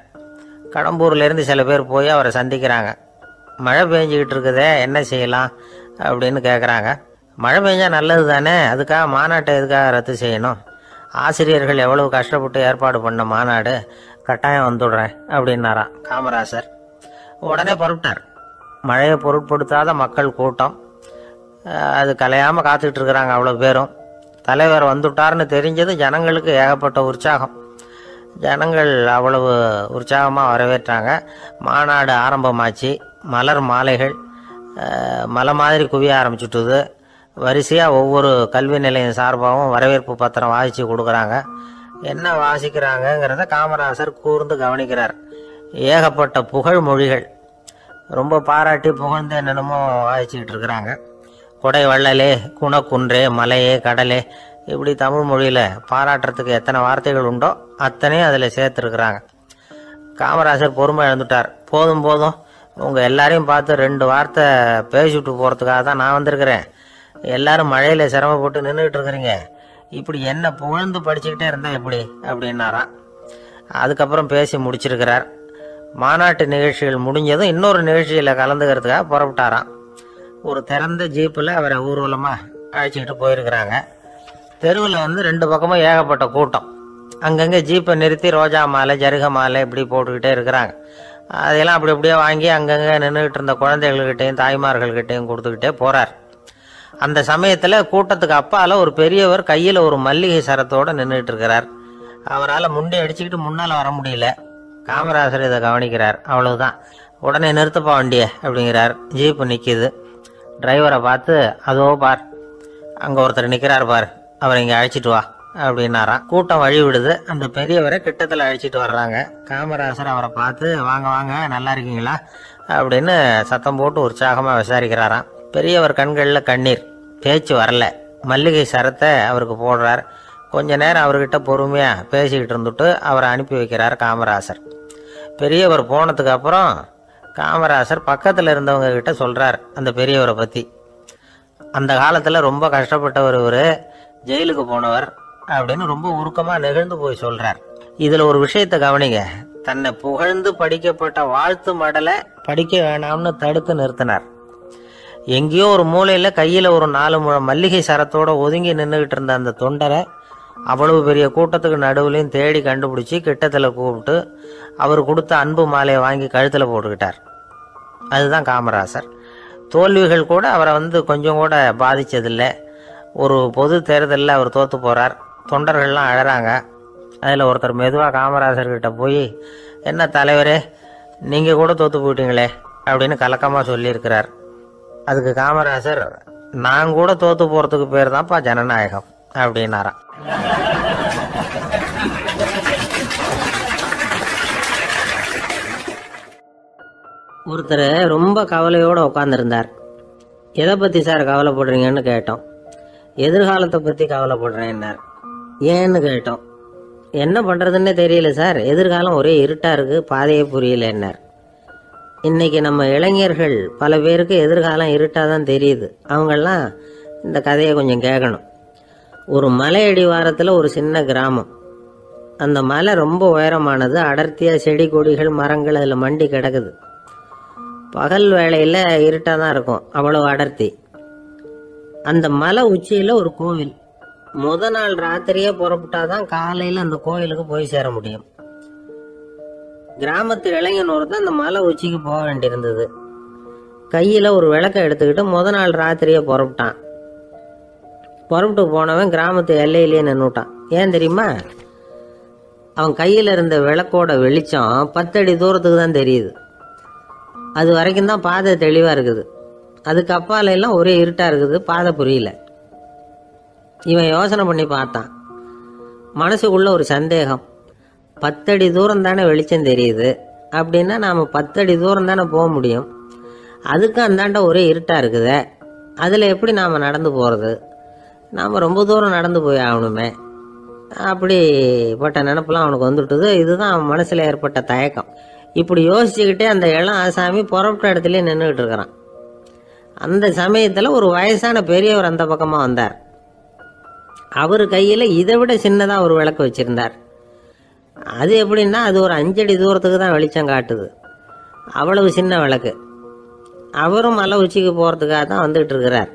கடம்பூர்லேருந்து சில பேர் போய் அவரை சந்திக்கிறாங்க. மழை பெஞ்சிக்கிட்டு இருக்குதே, என்ன செய்யலாம் அப்படின்னு கேட்குறாங்க. மழை பெஞ்சால் நல்லது தானே, அதுக்காக மாநாட்டை எதுக்காக ரத்து செய்யணும்? ஆசிரியர்கள் எவ்வளவு கஷ்டப்பட்டு ஏற்பாடு பண்ண மாநாடு, கட்டாயம் வந்துடுறேன் அப்படின்னாராம் காமராசர். உடனே புறப்பட்டார். மழையை பொருட்படுத்தாத மக்கள் கூட்டம், அது கலையாமல் காத்துக்கிட்டு இருக்கிறாங்க அவ்வளோ பேரும். தலைவர் வந்துட்டார்னு தெரிஞ்சது ஜனங்களுக்கு ஏகப்பட்ட உற்சாகம். ஜனங்கள் அவ்வளவு உற்சாகமாக வரவேற்றாங்க. மாநாடு ஆரம்பமாச்சு. மலர் மாலைகள் மலை மாதிரி குவிய ஆரம்பிச்சுட்டுது. வரிசையாக ஒவ்வொரு கல்வி நிலையம் சார்பாகவும் வரவேற்பு பத்திரம் வாசித்து கொடுக்குறாங்க. என்ன வாசிக்கிறாங்கங்கிறத காமராசர் கூர்ந்து கவனிக்கிறார். ஏகப்பட்ட புகழ் மொழிகள், ரொம்ப பாராட்டி புகழ்ந்து என்னென்னமோ வாசிச்சுக்கிட்டு இருக்கிறாங்க. கொடை வள்ளலே, குணக்குன்றே, மலையே, கடலே, இப்படி தமிழ் மொழியில் பாராட்டுறதுக்கு எத்தனை வார்த்தைகள் உண்டோ அத்தனையும் அதில் சேர்த்துருக்குறாங்க. காமராசர் பொறுமை இழந்துட்டார். போதும் போதும், உங்கள் எல்லாரையும் பார்த்து 2 வார்த்தை பேசிவிட்டு போகிறதுக்காக தான் நான் வந்திருக்கிறேன். எல்லாரும் மழையில் சிரமப்பட்டு நின்றுக்கிட்டு இருக்கிறீங்க, இப்படி என்ன புகழ்ந்து படிச்சுக்கிட்டே இருந்தால் எப்படி அப்படின்னாராம். அதுக்கப்புறம் பேசி முடிச்சிருக்கிறார். மாநாட்டு நிகழ்ச்சிகள் முடிஞ்சதும் இன்னொரு நிகழ்ச்சியில் கலந்துக்கிறதுக்காக புறப்பட்டாராம். ஒரு திறந்த ஜீப்பில் அவரை ஊர்வலமாக அழைச்சிக்கிட்டு போயிருக்கிறாங்க. தெருவில் வந்து 2 பக்கமும் ஏகப்பட்ட கூட்டம். அங்கங்கே ஜீப்பை நிறுத்தி ரோஜா மாலை, ஜருக மாலை இப்படி போட்டுக்கிட்டே இருக்கிறாங்க. அதையெல்லாம் அப்படி அப்படியே வாங்கி அங்கங்கே நின்றுக்கிட்டு இருந்த குழந்தைகள்கிட்டையும் தாய்மார்கள்கிட்டையும் கொடுத்துக்கிட்டே போகிறார். அந்த சமயத்தில் கூட்டத்துக்கு அப்பால் ஒரு பெரியவர் கையில் ஒரு மல்லிகை சரத்தோடு நின்றுட்டு இருக்கிறார். அவரால் முண்டி அடிச்சுக்கிட்டு முன்னால் வர முடியல. காமராசர் இதை கவனிக்கிறார். அவ்வளவுதான், உடனே நிறுத்தப்பா வண்டியை அப்படிங்கிறார். ஜீப்பு நிற்கிது. டிரைவரை பார்த்து, அதோ பார், அங்கே ஒருத்தர் நிற்கிறார் பார், அவரை இங்கே அழைச்சிட்டு வா அப்படின்னாராம். கூட்டம் வழி விடுது. அந்த பெரியவரை கிட்டத்தில் அழைச்சிட்டு வர்றாங்க. காமராசர் அவரை பார்த்து, வாங்க வாங்க, நல்லா இருக்கீங்களா அப்படின்னு சத்தம் போட்டு உற்சாகமாக விசாரிக்கிறாராம். பெரியவர் கண்களில் கண்ணீர், பேச்சு வரல. மல்லிகை சரத்தை அவருக்கு போடுறார். கொஞ்ச நேரம் அவர்கிட்ட பொறுமையாக பேசிக்கிட்டு இருந்துட்டு அவரை அனுப்பி வைக்கிறார் காமராசர். பெரியவர் போனதுக்கு அப்புறம் காமராசர் பக்கத்தில் இருந்தவங்க கிட்ட சொல்கிறார் அந்த பெரியவரை பற்றி. அந்த காலத்தில் ரொம்ப கஷ்டப்பட்டவர் இவர், ஜெயிலுக்கு போனவர் அப்படின்னு ரொம்ப உருக்கமாக நெகிழ்ந்து போய் சொல்கிறார். இதில் ஒரு விஷயத்தை கவனிங்க. தன்னை புகழ்ந்து படிக்கப்பட்ட வாழ்த்து மடலை படிக்க வேணாம்னு தடுத்து நிறுத்தினார். எங்கேயோ ஒரு மூலையில் கையில் ஒரு 4 முழம் மல்லிகை சரத்தோடு ஒதுங்கி நின்றுக்கிட்டு இருந்த அந்த தொண்டரை அவ்வளவு பெரிய கூட்டத்துக்கு நடுவுலையும் தேடி கண்டுபிடிச்சி கிட்டத்தில் கூப்பிட்டு அவர் கொடுத்த அன்பு மாலையை வாங்கி கழுத்தில் போட்டுக்கிட்டார். அதுதான் காமராசர். தோல்விகள் கூட அவரை கொஞ்சம் கூட பாதித்ததில்லை. ஒரு பொது தேர்தலில் அவர் தோற்று போகிறார். தொண்டர்கள்லாம் அழறாங்க. அதில் ஒருத்தர் மெதுவாக காமராசர்கிட்ட போய், என்ன தலைவரே, நீங்கள் கூட தோற்று போயிட்டீங்களே அப்படின்னு கலக்கமாக சொல்லியிருக்கிறார். அதுக்கு காமராசர், நான் கூட தோற்று போகிறதுக்கு பேர் தான்ப்பா ஜனநாயகம் அப்படின்னாராம். ஒருத்தர் ரொம்ப கவலையோடு உட்காந்துருந்தார். எதை பற்றி சார் கவலைப்படுறீங்கன்னு கேட்டோம். எதிர்காலத்தை பற்றி கவலைப்படுறேன்னார். ஏன்னு கேட்டோம். என்ன பண்ணுறதுன்னே தெரியல சார், எதிர்காலம் ஒரே இருட்டாக இருக்குது, பாதையே புரியலன்னார். இன்றைக்கி நம்ம இளைஞர்கள் பல பேருக்கு எதிர்காலம் இருட்டாக தான் தெரியுது. அவங்கெல்லாம் இந்த கதையை கொஞ்சம் கேட்கணும். ஒரு மலை அடிவாரத்தில் ஒரு சின்ன கிராமம். அந்த மலை ரொம்ப உயரமானது. அடர்த்தியாக செடி கொடிகள் மரங்கள் அதில் மண்டி கிடக்குது. பகல் வேளையில் இருட்டாக தான் இருக்கும், அவ்வளோ அடர்த்தி. அந்த மலை உச்சியில் ஒரு கோவில். நாள் ராத்திரியே புறப்பட்டாதான் காலையில் அந்த கோயிலுக்கு போய் சேர முடியும். கிராமத்து இளைஞன் ஒருத்தன் அந்த மலை உச்சிக்கு போக வேண்டியிருந்தது. கையில் ஒரு விளக்கை எடுத்துக்கிட்டு நாள் ராத்திரியே புறப்பட்டான். புறப்பட்டு போனவன் கிராமத்து எல்லையிலேயே நின்றுட்டான். ஏன் தெரியுமா? அவன் கையில் இருந்த விளக்கோட வெளிச்சம் 10 அடி தூரத்துக்கு தான் தெரியுது. அது வரைக்கும் தான் பாதை தெளிவாக இருக்குது. அதுக்கு அப்பால எல்லாம் ஒரே இருட்டாக இருக்குது, பாதை புரியல. இவன் யோசனை பண்ணி பார்த்தான். மனசுக்குள்ள ஒரு சந்தேகம். 10 அடி தூரம் தானே வெளிச்சம் தெரியுது, அப்படின்னா நாம் 10 அடி தூரம் தானே போக முடியும். அதுக்கு அந்தாண்ட ஒரே இருட்டாக இருக்குதே, அதில் எப்படி நாம் நடந்து போகிறது? நாம் ரொம்ப தூரம் நடந்து போய் ஆகணுமே. அப்படிப்பட்ட நினப்பெல்லாம் அவனுக்கு வந்துவிட்டது. இதுதான் அவன் மனசில் ஏற்பட்ட தயக்கம். இப்படி யோசிச்சுக்கிட்டே அந்த இளம் ஆசாமி புறப்பட்ட இடத்துலேயே நின்றுக்கிட்டு இருக்கிறான். அந்த சமயத்தில் ஒரு வயசான பெரியவர் அந்த பக்கமாக வந்தார். அவர் கையில் இதை விட சின்னதாக ஒரு விளக்கு வச்சுருந்தார். அது எப்படின்னா, அது ஒரு 5 அடி தூரத்துக்கு தான் வெளிச்சம் காட்டுது. அவ்வளவு சின்ன விளக்கு. அவரும் மலை உச்சிக்கு போகிறதுக்காக தான் வந்துகிட்டு இருக்கிறார்.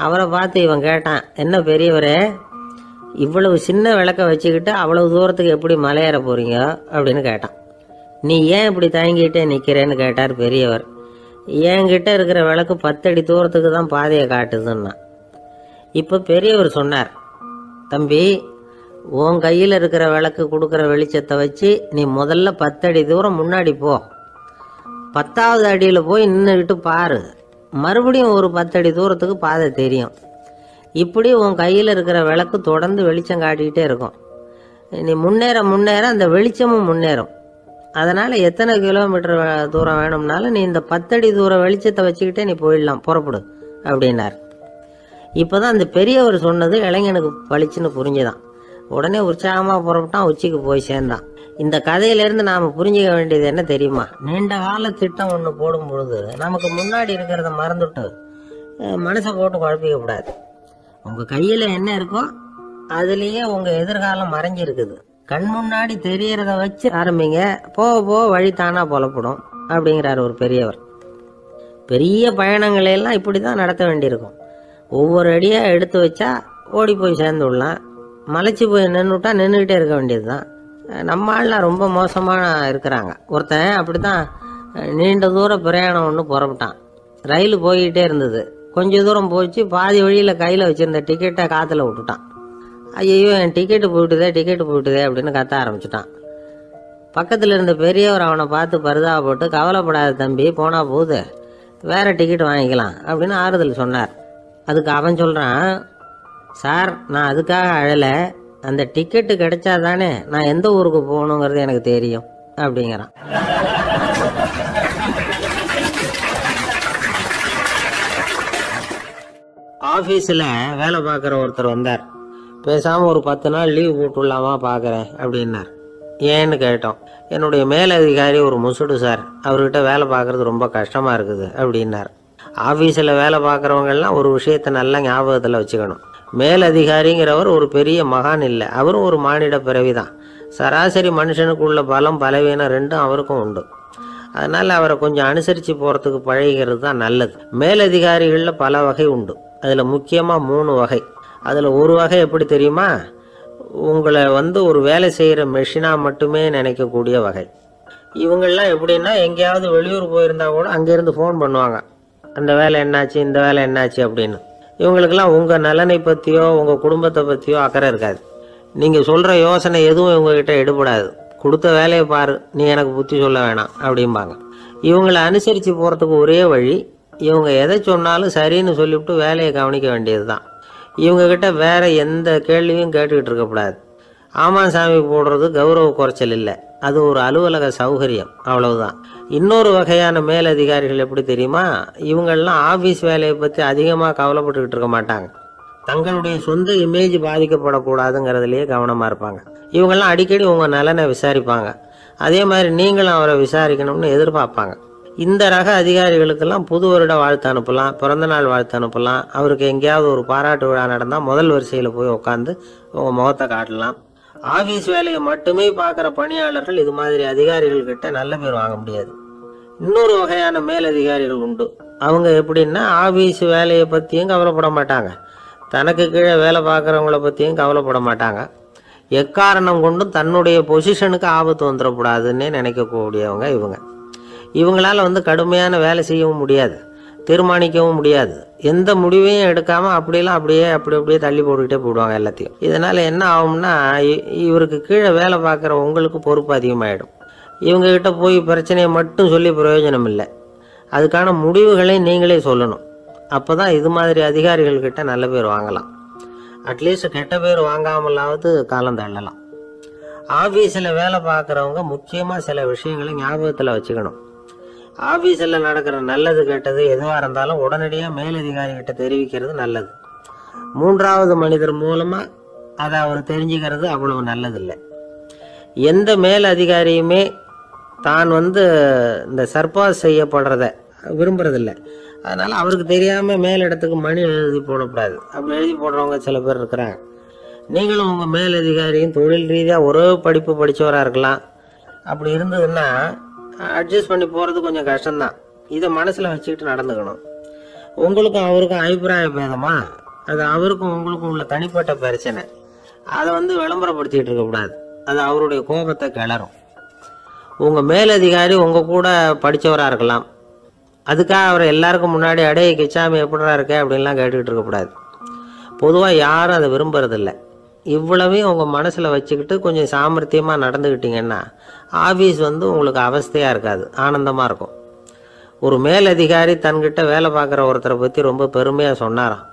அவரை பார்த்து இவன் கேட்டான், என்ன பெரியவரே, இவ்வளவு சின்ன விளக்கை வச்சுக்கிட்டு அவ்வளவு தூரத்துக்கு எப்படி மலையேற போகிறீங்க அப்படின்னு கேட்டான். நீ ஏன் இப்படி தயங்கிட்டே நிற்கிறேன்னு கேட்டார் பெரியவர். என்கிட்ட இருக்கிற விளக்கு 10 அடி தூரத்துக்கு தான் பாதையை காட்டுதுன்னா. இப்போ பெரியவர் சொன்னார், தம்பி, உன் கையில் இருக்கிற விளக்கு கொடுக்குற வெளிச்சத்தை வச்சு நீ முதல்ல 10 அடி தூரம் முன்னாடி போ. 10வது அடியில் போய் நின்றுக்கிட்டு பாரு. மறுபடியும் ஒரு 10 அடி தூரத்துக்கு பாதை தெரியும். இப்படி உன் கையில் இருக்கிற விளக்கு தொடர்ந்து வெளிச்சம் காட்டிக்கிட்டே இருக்கும். நீ முன்னேற முன்னேற அந்த வெளிச்சமும் முன்னேறும். அதனால் எத்தனை கிலோமீட்டர் தூரம் வேணும்னாலும் நீ இந்த 10 அடி தூரம் வெளிச்சத்தை வச்சுக்கிட்டே நீ போயிடலாம், புறப்படு அப்படின்னார். இப்போ தான் அந்த பெரியவர் சொன்னது இளைஞனுக்கு பளிச்சுன்னு புரிஞ்சுதான். உடனே உற்சாகமாக புறப்பட்டான், உச்சிக்கு போய் சேர்ந்தான். இந்த கதையிலேருந்து நாம் புரிஞ்சிக்க வேண்டியது என்ன தெரியுமா? நீண்ட கால திட்டம் ஒன்று போடும் பொழுது நமக்கு முன்னாடி இருக்கிறத மறந்துட்டு மனசை போட்டு குழப்பிக்க கூடாது. உங்கள் கையில் என்ன இருக்கோ அதுலேயே உங்கள் எதிர்காலம் மறைஞ்சிருக்குது. கண் முன்னாடி தெரியறத வச்சு ஆரம்பிங்க, போக போக வழி தானா புலப்படும் அப்படிங்கிறார் ஒரு பெரியவர். பெரிய பயணங்களையெல்லாம் இப்படி தான் நடத்த வேண்டியிருக்கும். ஒவ்வொரு அடியாக எடுத்து வச்சா ஓடி போய் சேர்ந்து விடலாம். மலைச்சி போய் நின்றுட்டா நின்றுக்கிட்டே இருக்க வேண்டியது தான். நம்ம ஆள்லாம் ரொம்ப மோசமாக இருக்கிறாங்க. ஒருத்தன் அப்படி தான் நீண்ட தூரம் பிரயாணம் ஒன்று புறப்பட்டான். ரயில் போய்கிட்டே இருந்தது. கொஞ்சம் தூரம் போச்சு, பாதி வழியில் கையில் வச்சுருந்த டிக்கெட்டை காற்றுல விட்டுட்டான். ஐயோ, என் டிக்கெட்டு போயிட்டுதே அப்படின்னு கத்த ஆரம்பிச்சிட்டான். பக்கத்தில் இருந்த பெரியவர் அவனை பார்த்து பரிதாபப்பட்டு, கவலைப்படாத தம்பி, போனால் போகுது, வேறு டிக்கெட் வாங்கிக்கலாம் அப்படின்னு ஆறுதல் சொன்னார். அதுக்கு அவன் சொல்கிறான், சார் நான் அதுக்காக அழலை, அந்த டிக்கெட்டு கிடைச்சா தானே நான் எந்த ஊருக்கு போகணுங்கிறது எனக்கு தெரியும் அப்படிங்கிறான். ஆஃபீஸில் வேலை பார்க்குற ஒருத்தர் வந்தார். பேசாமல் ஒரு 10 நாள் லீவ் போட்டுடலாமா பார்க்குறேன் அப்படின்னார். ஏன்னு கேட்டோம். என்னுடைய மேலதிகாரி ஒரு முசுடு சார், அவர்கிட்ட வேலை பார்க்குறது ரொம்ப கஷ்டமாக இருக்குது அப்படின்னார். ஆஃபீஸில் வேலை பார்க்குறவங்கெல்லாம் ஒரு விஷயத்தை நல்லா ஞாபகத்தில் வச்சுக்கணும். மேலதிகாரிங்கிறவர் ஒரு பெரிய மகான் இல்லை, அவரும் ஒரு மானிட பிறவி தான். சராசரி மனுஷனுக்குள்ள பலம் பலவீனம் ரெண்டும் அவருக்கும் உண்டு. அதனால் அவரை கொஞ்சம் அனுசரித்து போகிறதுக்கு பழகிறது தான் நல்லது. மேலதிகாரிகளில் பல வகை உண்டு. அதில் முக்கியமாக 3 வகை. அதில் ஒரு வகை எப்படி தெரியுமா? உங்களை ஒரு வேலை செய்கிற மெஷினாக மட்டுமே நினைக்கக்கூடிய வகை. இவங்கெல்லாம் எப்படின்னா, எங்கேயாவது வெளியூர் போயிருந்தா கூட அங்கேருந்து ஃபோன் பண்ணுவாங்க, அந்த வேலை என்னாச்சு, இந்த வேலை என்னாச்சு அப்படின்னு. இவங்களுக்கெல்லாம் உங்கள் நலனை பற்றியோ உங்கள் குடும்பத்தை பற்றியோ அக்கறை இருக்காது. நீங்கள் சொல்கிற யோசனை எதுவும் இவங்ககிட்ட எடுபடாது. கொடுத்த வேலையை பாரு, நீ எனக்கு புத்தி சொல்ல வேணாம் அப்படிம்பாங்க. இவங்களை அனுசரித்து போகிறதுக்கு ஒரே வழி, இவங்க எதை சொன்னாலும் சரின்னு சொல்லிவிட்டு வேலையை கவனிக்க வேண்டியது தான். இவங்ககிட்ட வேறு எந்த கேள்வியும் கேட்டுக்கிட்டு இருக்கக்கூடாது. ஆமாம் சாமி போடுறது கௌரவ குறைச்சல் இல்லை, அது ஒரு அலுவலக சௌகரியம், அவ்வளவுதான். இன்னொரு வகையான மேலதிகாரிகள் எப்படி தெரியுமா? இவங்கெல்லாம் ஆஃபீஸ் வேலையை பற்றி அதிகமாக கவலைப்பட்டுக்கிட்டு இருக்க மாட்டாங்க. தங்களுடைய சொந்த இமேஜ் பாதிக்கப்படக்கூடாதுங்கிறதுலேயே கவனமாக இருப்பாங்க. இவங்கெல்லாம் அடிக்கடி உங்கள் நலனை விசாரிப்பாங்க. அதே மாதிரி நீங்களும் அவரை விசாரிக்கணும்னு எதிர்பார்ப்பாங்க. இந்த ரக அதிகாரிகளுக்கெல்லாம் புது வருட வாழ்த்து அனுப்பலாம், பிறந்தநாள் வாழ்த்து அனுப்பலாம். அவருக்கு எங்கேயாவது ஒரு பாராட்டு விழா நடந்தால் முதல் வரிசையில் போய் உட்காந்து உங்கள் முகத்தை காட்டலாம். ஆஃபீஸ் வேலையை மட்டுமே பார்க்குற பணியாளர்கள் இது மாதிரி அதிகாரிகள்கிட்ட நல்ல பேர் வாங்க முடியாது. இன்னொரு வகையான மேலதிகாரிகள் உண்டு. அவங்க எப்படின்னா, ஆஃபீஸ் வேலையை பற்றியும் கவலைப்பட மாட்டாங்க, தனக்கு கீழே வேலை பார்க்குறவங்கள பற்றியும் கவலைப்பட மாட்டாங்க. எக்காரணம் கொண்டும் தன்னுடைய பொசிஷனுக்கு ஆபத்து வந்துடக்கூடாதுன்னே நினைக்கக்கூடியவங்க இவங்க. இவங்களால் கடுமையான வேலை செய்யவும் முடியாது, தீர்மானிக்கவும் முடியாது. எந்த முடிவையும் எடுக்காமல் அப்படியே தள்ளி போட்டுக்கிட்டே போடுவாங்க எல்லாத்தையும். இதனால் என்ன ஆகும்னா, இவருக்கு கீழே வேலை பார்க்குற உங்களுக்கு பொறுப்பு அதிகமாகிடும். இவங்ககிட்ட போய் பிரச்சனையை மட்டும் சொல்லி பிரயோஜனம் இல்லை, அதுக்கான முடிவுகளை நீங்களே சொல்லணும். அப்போ தான் இது மாதிரி அதிகாரிகள்கிட்ட நல்ல பேர் வாங்கலாம். அட்லீஸ்ட் கெட்ட பேர் வாங்காமலாவது காலம் தள்ளலாம். ஆஃபீஸில் வேலை பார்க்குறவங்க முக்கியமாக சில விஷயங்களை ஞாபகத்தில் வச்சுக்கணும். ஆஃபீஸில் நடக்கிற நல்லது கெட்டது எதுவாக இருந்தாலும் உடனடியாக மேலதிகாரிகிட்ட தெரிவிக்கிறது நல்லது. 3வது மனிதர் மூலமாக அதை அவர் தெரிஞ்சுக்கிறது அவ்வளவு நல்லதில்லை. எந்த மேல் அதிகாரியுமே தான் இந்த சர்பாஸ் செய்யப்படுறத விரும்புறதில்லை. அதனால் அவருக்கு தெரியாமல் மேலிடத்துக்கு மணி எழுதி போடக்கூடாது. அப்படி எழுதி போடுறவங்க சில பேர் இருக்கிறாங்க. நீங்களும் உங்கள் மேலதிகாரியும் தொழில் ரீதியாக ஒரே படிப்பு படித்தவராக இருக்கலாம். அப்படி இருந்ததுன்னா அட்ஜஸ்ட் பண்ணி போகிறது கொஞ்சம் கஷ்டம்தான். இதை மனசில் வச்சுக்கிட்டு நடந்துக்கணும். உங்களுக்கும் அவருக்கும் அபிப்பிராய பேதமா, அது அவருக்கும் உங்களுக்கும் உள்ள தனிப்பட்ட பிரச்சனை. அதை விளம்பரப்படுத்திக்கிட்டு இருக்கக்கூடாது, அது அவருடைய கோபத்தை கிளறும். உங்கள் மேலதிகாரி உங்கள் கூட படித்தவராக இருக்கலாம், அதுக்காக அவரை எல்லாருக்கும் முன்னாடி அடைய கிச்சாமி எப்படா இருக்க அப்படின்லாம் கேட்டுக்கிட்டு இருக்கக்கூடாது. பொதுவாக யாரும் அதை விரும்புறதில்லை. இவ்வளவையும் உங்கள் மனசில் வச்சுக்கிட்டு கொஞ்சம் சாமர்த்தியமாக நடந்துக்கிட்டிங்கன்னா ஆஃபீஸ் உங்களுக்கு அவஸ்தையாக இருக்காது, ஆனந்தமாக இருக்கும். ஒரு மேலதிகாரி தன்கிட்ட வேலை பார்க்குற ஒருத்தரை பற்றி ரொம்ப பெருமையாக சொன்னாராம்.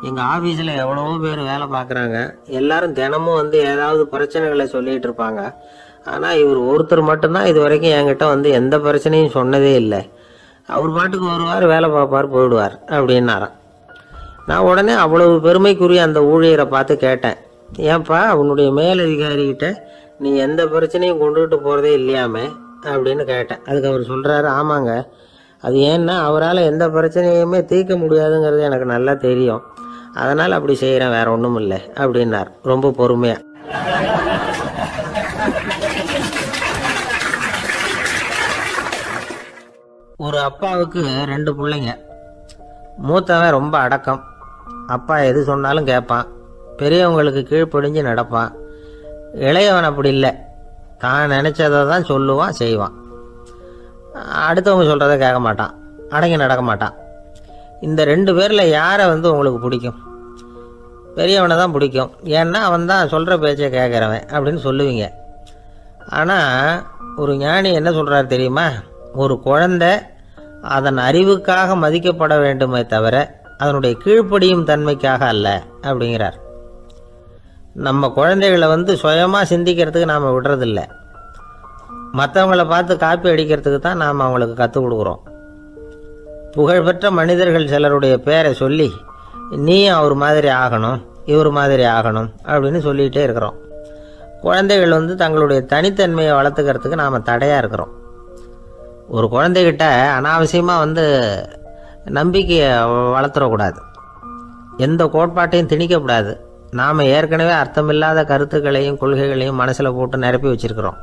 எங்கள் ஆஃபீஸில் எவ்வளவோ பேர் வேலை பார்க்குறாங்க, எல்லாரும் தினமும் ஏதாவது பிரச்சனைகளை சொல்லிகிட்டு இருப்பாங்க. ஆனால் இவர் ஒருத்தர் மட்டும்தான் இது வரைக்கும் என்கிட்ட எந்த பிரச்சனையும் சொன்னதே இல்லை. அவர் பாட்டுக்கு வருவார், வேலை பார்ப்பார், போயிடுவார் அப்படின்னாராம். நான் உடனே அவ்வளவு பெருமைக்குரிய அந்த ஊழியரை பார்த்து கேட்டேன், ஏன்பா உன்னுடைய மேலதிகாரிகிட்ட நீ எந்த பிரச்சனையும் கொண்டுகிட்டு போகிறதே இல்லையாமே அப்படின்னு கேட்டேன். அதுக்கு அவர் சொல்கிறாரு, ஆமாங்க, அது ஏன்னா அவரால் எந்த பிரச்சனையுமே தீர்க்க முடியாதுங்கிறது எனக்கு நல்லா தெரியும், அதனால் அப்படி செய்கிறேன், வேற ஒன்றும் இல்லை அப்படின்னார் ரொம்ப பொறுமையாக. ஒரு அப்பாவுக்கு 2 பிள்ளைங்க. மூத்தவன் ரொம்ப அடக்கம், அப்பா எது சொன்னாலும் கேட்பான், பெரியவங்களுக்கு கீழ்ப்படிஞ்சு நடப்பான். இளையவன் அப்படி இல்லை, தான் நினச்சதை தான் சொல்லுவான், செய்வான். அடுத்தவங்க சொல்கிறத கேட்க மாட்டான், அடங்கி நடக்க மாட்டான். இந்த 2 பேரில் யாரை உங்களுக்கு பிடிக்கும்? பெரியவனை தான் பிடிக்கும், ஏன்னா அவன் தான் சொல்கிற பேச்சை கேட்குறவன் அப்படின்னு சொல்லுவீங்க. ஆனால் ஒரு ஞானி என்ன சொல்கிறார் தெரியுமா? ஒரு குழந்தை அதன் அறிவுக்காக மதிக்கப்பட வேண்டுமே தவிர அதனுடைய கீழ்ப்படியும் தன்மைக்காக அல்ல அப்படிங்கிறார். நம்ம குழந்தைகளை சுயமாக சிந்திக்கிறதுக்கு நாம் விடுறதில்ல, மற்றவங்கள பார்த்து காப்பி அடிக்கிறதுக்கு தான் நாம் அவங்களுக்கு கற்றுக் கொடுக்குறோம். புகழ்பெற்ற மனிதர்கள் சிலருடைய பேரை சொல்லி நீயும் அவர் மாதிரி ஆகணும், இவர் மாதிரி ஆகணும் அப்படின்னு சொல்லிகிட்டே இருக்கிறோம். குழந்தைகள் தங்களுடைய தனித்தன்மையை வளர்த்துக்கிறதுக்கு நாம் தடையாக இருக்கிறோம். ஒரு குழந்தைகிட்ட அனாவசியமாக நம்பிக்கையை வளர்த்துடக்கூடாது, எந்த கோட்பாட்டையும் திணிக்கக்கூடாது. நாம் ஏற்கனவே அர்த்தமில்லாத கருத்துக்களையும் கொள்கைகளையும் மனசில் போட்டு நிரப்பி வச்சுருக்கிறோம்.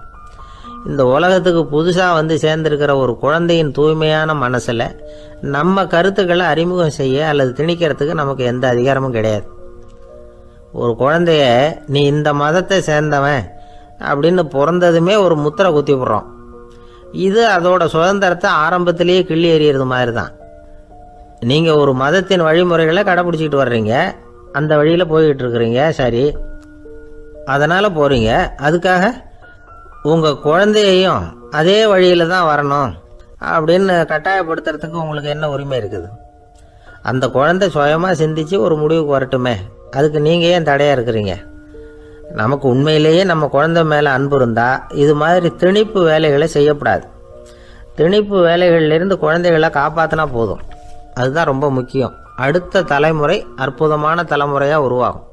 இந்த உலகத்துக்கு புதுசாக சேர்ந்திருக்கிற ஒரு குழந்தையின் தூய்மையான மனசில் நம்ம கருத்துக்களை அறிமுகம் செய்ய அல்லது திணிக்கிறதுக்கு நமக்கு எந்த அதிகாரமும் கிடையாது. ஒரு குழந்தைய நீ இந்த மதத்தை சேர்ந்தவன் அப்படின்னு பிறந்ததுமே ஒரு முத்திரை குத்தி விடுறோம். இது அதோட சுதந்திரத்தை ஆரம்பத்திலேயே கிள்ளி எறிகிறது மாதிரி தான். நீங்கள் ஒரு மதத்தின் வழிமுறைகளை கடைப்பிடிச்சிக்கிட்டு வர்றீங்க, அந்த வழியில் போய்கிட்டு இருக்கிறீங்க, சரி, அதனால் போகிறீங்க. அதுக்காக உங்கள் குழந்தையையும் அதே வழியில் தான் வரணும் அப்படின்னு கட்டாயப்படுத்துறதுக்கு உங்களுக்கு என்ன உரிமை இருக்குது? அந்த குழந்தை சுயமாக சிந்தித்து ஒரு முடிவுக்கு வரட்டுமே, அதுக்கு நீங்கள் ஏன் தடையாக இருக்கிறீங்க? நமக்கு உண்மையிலேயே நம்ம குழந்தை மேலே அன்பு இருந்தால் இது மாதிரி திணிப்பு வேலைகளை செய்யக்கூடாது. திணிப்பு வேலைகளிலிருந்து குழந்தைகளை காப்பாற்றினா போதும், அதுதான் ரொம்ப முக்கியம். அடுத்த தலைமுறை அற்புதமான தலைமுறையாக உருவாகும்.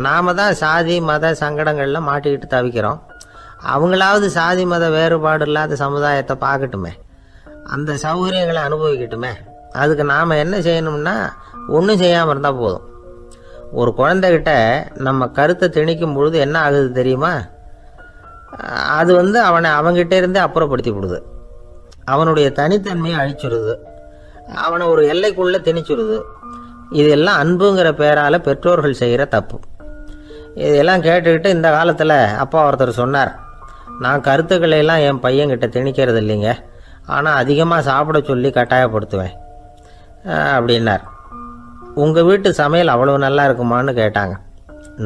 நாம் தான் சாதி மத சங்கடங்களில் மாட்டிக்கிட்டு தவிக்கிறோம். அவங்களாவது சாதி மத வேறுபாடு இல்லாத சமுதாயத்தை பார்க்கட்டுமே, அந்த சௌகரியங்களை அனுபவிக்கட்டுமே. அதுக்கு நாம் என்ன செய்யணும்னா ஒன்றும் செய்யாமல் இருந்தால் போதும். ஒரு குழந்தைகிட்ட நம்ம கருத்தை திணிக்கும் பொழுது என்ன ஆகுது தெரியுமா? அது அவனை அவங்ககிட்ட இருந்தே அப்புறப்படுத்தி விடுது, அவனுடைய தனித்தன்மையை அழிச்சுடுது, அவனை ஒரு எல்லைக்குள்ளே திணிச்சுடுது. இதெல்லாம் அன்புங்கிற பேரால் பெற்றோர்கள் செய்கிற தப்பு. இதெல்லாம் கேட்டுக்கிட்டு இந்த காலத்தில் அப்பா ஒருத்தர் சொன்னார், நான் கருத்துக்களை எல்லாம் என் பையன்கிட்ட திணிக்கிறது இல்லைங்க, ஆனால் அதிகமாக சாப்பிட சொல்லி கட்டாயப்படுத்துவேன் அப்படின்னார். உங்கள் வீட்டு சமையல் அவ்வளோ நல்லா இருக்குமான்னு கேட்டாங்க.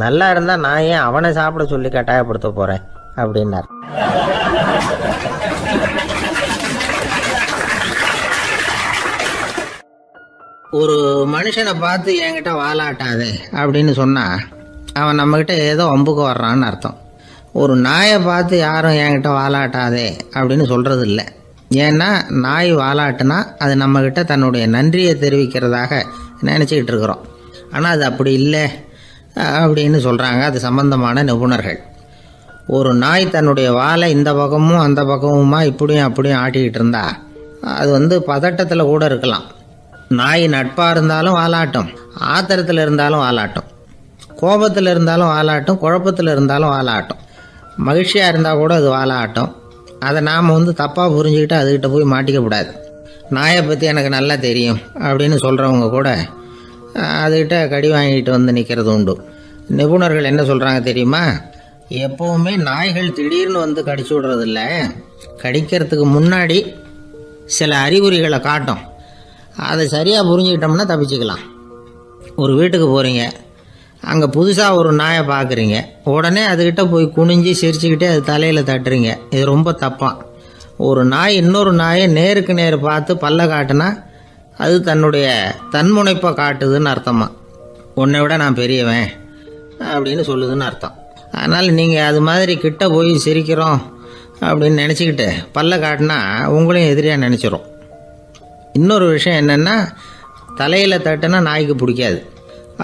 நல்லா இருந்தால் நான் ஏன் அவனை சாப்பிட சொல்லி கட்டாயப்படுத்த போகிறேன் அப்படின்னார். ஒரு மனுஷனை பார்த்து என்கிட்ட வாலாட்டாதே அப்படின்னு சொன்னால் அவன் நம்மக்கிட்ட ஏதோ வம்புக்கு வர்றான்னு அர்த்தம். ஒரு நாயை பார்த்து யாரும் என்கிட்ட வாலாட்டாதே அப்படின்னு சொல்கிறது இல்லை. ஏன்னா நாய் வாலாட்டுனா அது நம்மக்கிட்ட தன்னுடைய நன்றியை தெரிவிக்கிறதாக நினச்சிக்கிட்டு இருக்கிறோம். ஆனால் அது அப்படி இல்லை அப்படின்னு சொல்கிறாங்க அது சம்பந்தமான நிபுணர்கள். ஒரு நாய் தன்னுடைய வாலை இந்த பக்கமும் அந்த பக்கமுமா இப்படியும் அப்படியும் ஆட்டிக்கிட்டு இருந்தா அது பதட்டத்தில் கூட இருக்கலாம். நாய் நட்பாக இருந்தாலும் வாலாட்டும், ஆத்திரத்தில் இருந்தாலும் வாலாட்டும், கோபத்தில் இருந்தாலும் வாலாட்டும், குழப்பத்தில் இருந்தாலும் வாலாட்டும், மகிழ்ச்சியாக இருந்தால் கூட அது வாலாட்டும். அதை நாம் தப்பாக புரிஞ்சுக்கிட்டு அதுக்கிட்ட போய் மாட்டிக்கக்கூடாது. நாயை பற்றி எனக்கு நல்லா தெரியும் அப்படின்னு சொல்கிறவங்க கூட அதுக்கிட்ட கடி வாங்கிட்டு நிற்கிறது உண்டு. நிபுணர்கள் என்ன சொல்கிறாங்க தெரியுமா? எப்போவுமே நாய்கள் திடீர்னு கடிச்சு விடுறதில்ல, கடிக்கிறதுக்கு முன்னாடி சில அறிகுறிகளை காட்டும். அதை சரியாக புரிஞ்சுக்கிட்டோம்னா தப்பிச்சுக்கலாம். ஒரு வீட்டுக்கு போகிறீங்க, அங்கே புதுசாக ஒரு நாயை பார்க்குறீங்க, உடனே அதுக்கிட்ட போய் குனிஞ்சு சிரிச்சுக்கிட்டே அது தலையில் தட்டுறீங்க. இது ரொம்ப தப்பான். ஒரு நாய் இன்னொரு நாயை நேருக்கு நேர் பார்த்து பல்ல காட்டுனா அது தன்னுடைய தன்முனைப்பை காட்டுதுன்னு அர்த்தமா. உன்னை விட நான் பெரியவன் அப்படின்னு சொல்லுதுன்னு அர்த்தம். அதனால் நீங்கள் அது மாதிரி கிட்ட போய் சிரிக்கிறோம் அப்படின்னு நினச்சிக்கிட்டு பல்ல காட்டினா உங்களையும் எதிரியாக நினச்சிரும். இன்னொரு விஷயம் என்னென்னா, தலையில் தட்டுனா நாய்க்கு பிடிக்காது.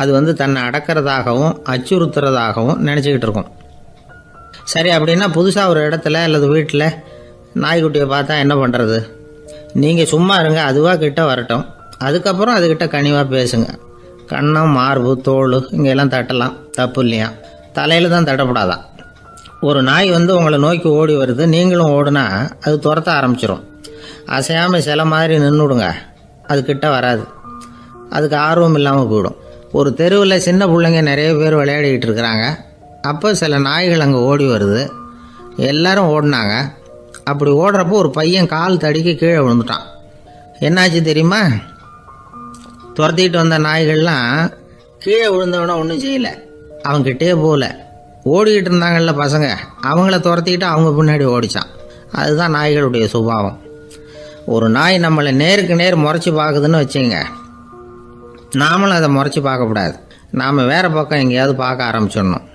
அது தன்னை அடக்கிறதாகவும் அச்சுறுத்துறதாகவும் நினச்சிக்கிட்டு இருக்கும். சரி, அப்படின்னா புதுசாக ஒரு இடத்துல அல்லது வீட்டில் நாய்க்குட்டியை பார்த்தா என்ன பண்ணுறது? நீங்கள் சும்மா இருங்க, அதுவாக கிட்ட வரட்டும். அதுக்கப்புறம் அதுக்கிட்ட கனிவாக பேசுங்க. கன்னம், மார்பு, தோல் இங்கெல்லாம் தட்டலாம், தப்பு இல்லையா? தலையில் தான் தட்டப்படாதான். ஒரு நாய் உங்களை நோக்கி ஓடி வருது, நீங்களும் ஓடுனா அது துரத்த ஆரம்பிச்சிடும். அசையாமல் சில மாதிரி நின்றுடுங்க, அது கிட்ட வராது. அதுக்கு ஆர்வம் இல்லாமல் போயிடும். ஒரு தெருவில் சின்ன பிள்ளைங்க நிறைய பேர் விளையாடிக்கிட்டு இருக்கிறாங்க. அப்போ சில நாய்கள் அங்கே ஓடி வருது. எல்லாரும் ஓடினாங்க. அப்படி ஓடுறப்போ ஒரு பையன் கால் தடிக்க கீழே விழுந்துட்டான். என்னாச்சு தெரியுமா? துரத்திக்கிட்டு வந்த நாய்கள்லாம் கீழே விழுந்தவன ஒன்றும் செய்யலை, அவன்கிட்டே போகல, ஓடிக்கிட்டு இருந்தாங்கல்ல பசங்க, அவங்கள துரத்திக்கிட்டு அவங்க பின்னாடி ஓடிச்சான். அதுதான் நாய்களுடைய சுபாவம். ஒரு நாய் நம்மளை நேருக்கு நேர் முறைச்சி பார்க்குதுன்னு வச்சுங்க, நாமளும் அதை முறைச்சி பார்க்கக்கூடாது. நாம் வேறு பக்கம் எங்கேயாவது பார்க்க ஆரம்பிச்சிடணும்.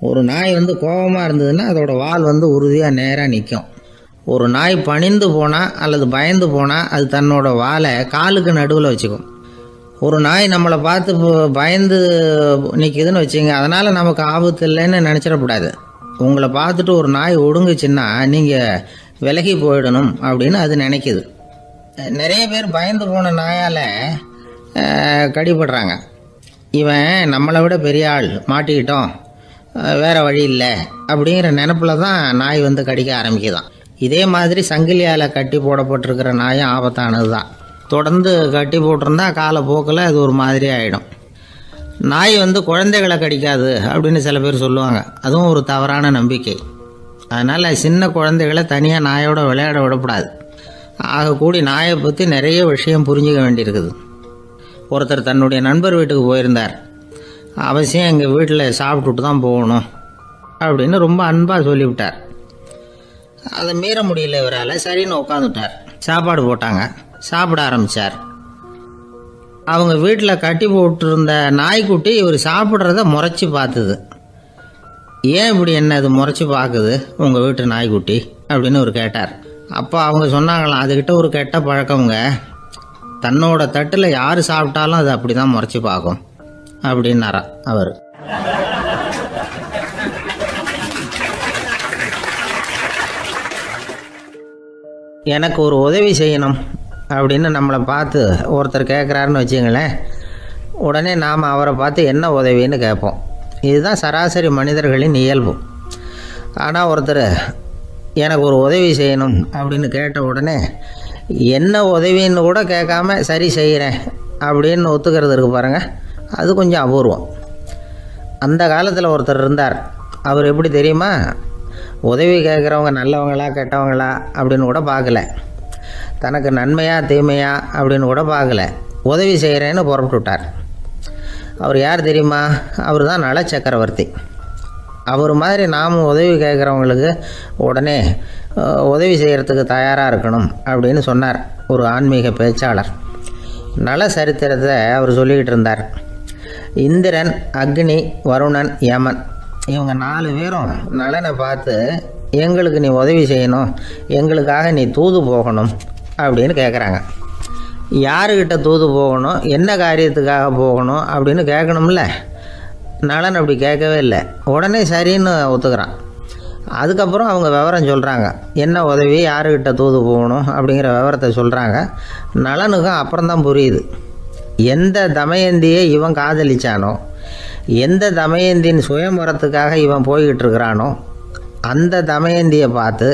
ஒரு நாய் கோபமாக இருந்ததுன்னா அதோட வால் உறுதியாக நேராக நிற்கும். ஒரு நாய் பணிந்து போனால் அல்லது பயந்து போனால் அது தன்னோட வாலை காலுக்கு நடுவில் வச்சுக்கும். ஒரு நாய் நம்மளை பார்த்து பயந்து நிற்கிதுன்னு வச்சுங்க, அதனால் நமக்கு ஆபத்து இல்லைன்னு நினச்சிடக்கூடாது. உங்களை பார்த்துட்டு ஒரு நாய் ஒடுங்குச்சுன்னா நீங்கள் விலகி போயிடணும் அப்படின்னு அது நினைக்குது. நிறைய பேர் பயந்து போன நாயால் கடிபடுறாங்க. இவன் நம்மளை விட பெரிய ஆள், மாட்டிக்கிட்டோம், வேறு வழி இல்லை அப்படிங்கிற நினப்பில் தான் நாய் கடிக்க ஆரம்பிக்குதான். இதே மாதிரி சங்கிலியால் கட்டி போடப்பட்டிருக்கிற நாயும் ஆபத்தானது தான். தொடர்ந்து கட்டி போட்டிருந்தா காலப்போக்கில் அது ஒரு மாதிரி ஆகிடும். நாய் குழந்தைகளை கடிக்காது அப்படின்னு சில பேர் சொல்லுவாங்க. அதுவும் ஒரு தவறான நம்பிக்கை. அதனால் சின்ன குழந்தைகளை தனியாக நாயோட விளையாட விடக்கூடாது. ஆகக்கூடி நாயை பற்றி நிறைய விஷயம் புரிஞ்சுக்க வேண்டியிருக்குது. ஒருத்தர் தன்னுடைய நண்பர் வீட்டுக்கு போயிருந்தார். அவசியம் எங்கள் வீட்டில் சாப்பிட்டுட்டு தான் போகணும் அப்படின்னு ரொம்ப அன்பாக சொல்லிவிட்டார். அதை மீற முடியல இவரால். சரின்னு உட்காந்துட்டார். சாப்பாடு போட்டாங்க, சாப்பிட ஆரம்பித்தார். அவங்க வீட்டில் கட்டி போட்டிருந்த நாய்க்குட்டி இவர் சாப்பிட்றத முறைச்சி பார்த்துது. ஏன் இப்படி என்ன அது முறைச்சி பார்க்குது உங்கள் வீட்டு நாய்க்குட்டி அப்படின்னு அவர் கேட்டார். அப்போ அவங்க சொன்னாங்களாம், அதுக்கிட்ட ஒரு கெட்ட பழக்கங்க, தன்னோட தட்டில் யார் சாப்பிட்டாலும் அது அப்படி தான் முறைச்சி பார்க்கும் அப்படின்னாரா அவர். எனக்கு ஒரு உதவி செய்யணும் அப்படின்னு நம்மளை பார்த்து ஒருத்தர் கேட்குறாருன்னு வச்சுங்களேன், உடனே நாம் அவரை பார்த்து என்ன உதவின்னு கேட்போம். இதுதான் சராசரி மனிதர்களின் இயல்பு. ஆனால் ஒருத்தர் எனக்கு ஒரு உதவி செய்யணும் அப்படின்னு கேட்ட உடனே என்ன உதவின்னு கூட கேட்காம சரி செய்கிறேன் அப்படின்னு ஒத்துக்கிறது இருக்கு பாருங்கள், அது கொஞ்சம் அபூர்வம். அந்த காலத்தில் ஒருத்தர் இருந்தார். அவர் எப்படி தெரியுமா, உதவி கேட்குறவங்க நல்லவங்களா கெட்டவங்களா அப்படின்னு கூட பார்க்கல, தனக்கு நன்மையா தீமையா அப்படின்னு கூட பார்க்கல, உதவி செய்கிறேன்னு புறப்பட்டு விட்டார். அவர் யார் தெரியுமா, அவர் தான் நல சக்கரவர்த்தி. அவர் மாதிரி நாமும் உதவி கேட்குறவங்களுக்கு உடனே உதவி செய்கிறதுக்கு தயாராக இருக்கணும் அப்படின்னு சொன்னார் ஒரு ஆன்மீக பேச்சாளர். நல சரித்திரத்தை அவர் சொல்லிக்கிட்டு இருந்தார். இந்திரன், அக்னி, வருணன், யமன் இவங்க 4 பேரும் நலனை பார்த்து எங்களுக்கு நீ உதவி செய்யணும், எங்களுக்காக நீ தூது போகணும் அப்படின்னு கேட்குறாங்க. யாருக்கிட்ட தூது போகணும், என்ன காரியத்துக்காக போகணும் அப்படின்னு கேட்கணும்ல. நலன் அப்படி கேட்கவே இல்லை, உடனே சரின்னு ஒத்துக்கிறான். அதுக்கப்புறம் அவங்க விவரம் சொல்கிறாங்க, என்ன உதவி, யாருக்கிட்ட தூது போகணும் அப்படிங்கிற விவரத்தை சொல்கிறாங்க. நலனுக்கும் அப்புறம்தான் புரியுது, எந்த தமயந்தியை இவன் காதலிச்சானோ, எந்த தமயந்தின் சுயம்பரத்துக்காக இவன் போய்கிட்டு இருக்கிறானோ அந்த தமயந்தியை பார்த்து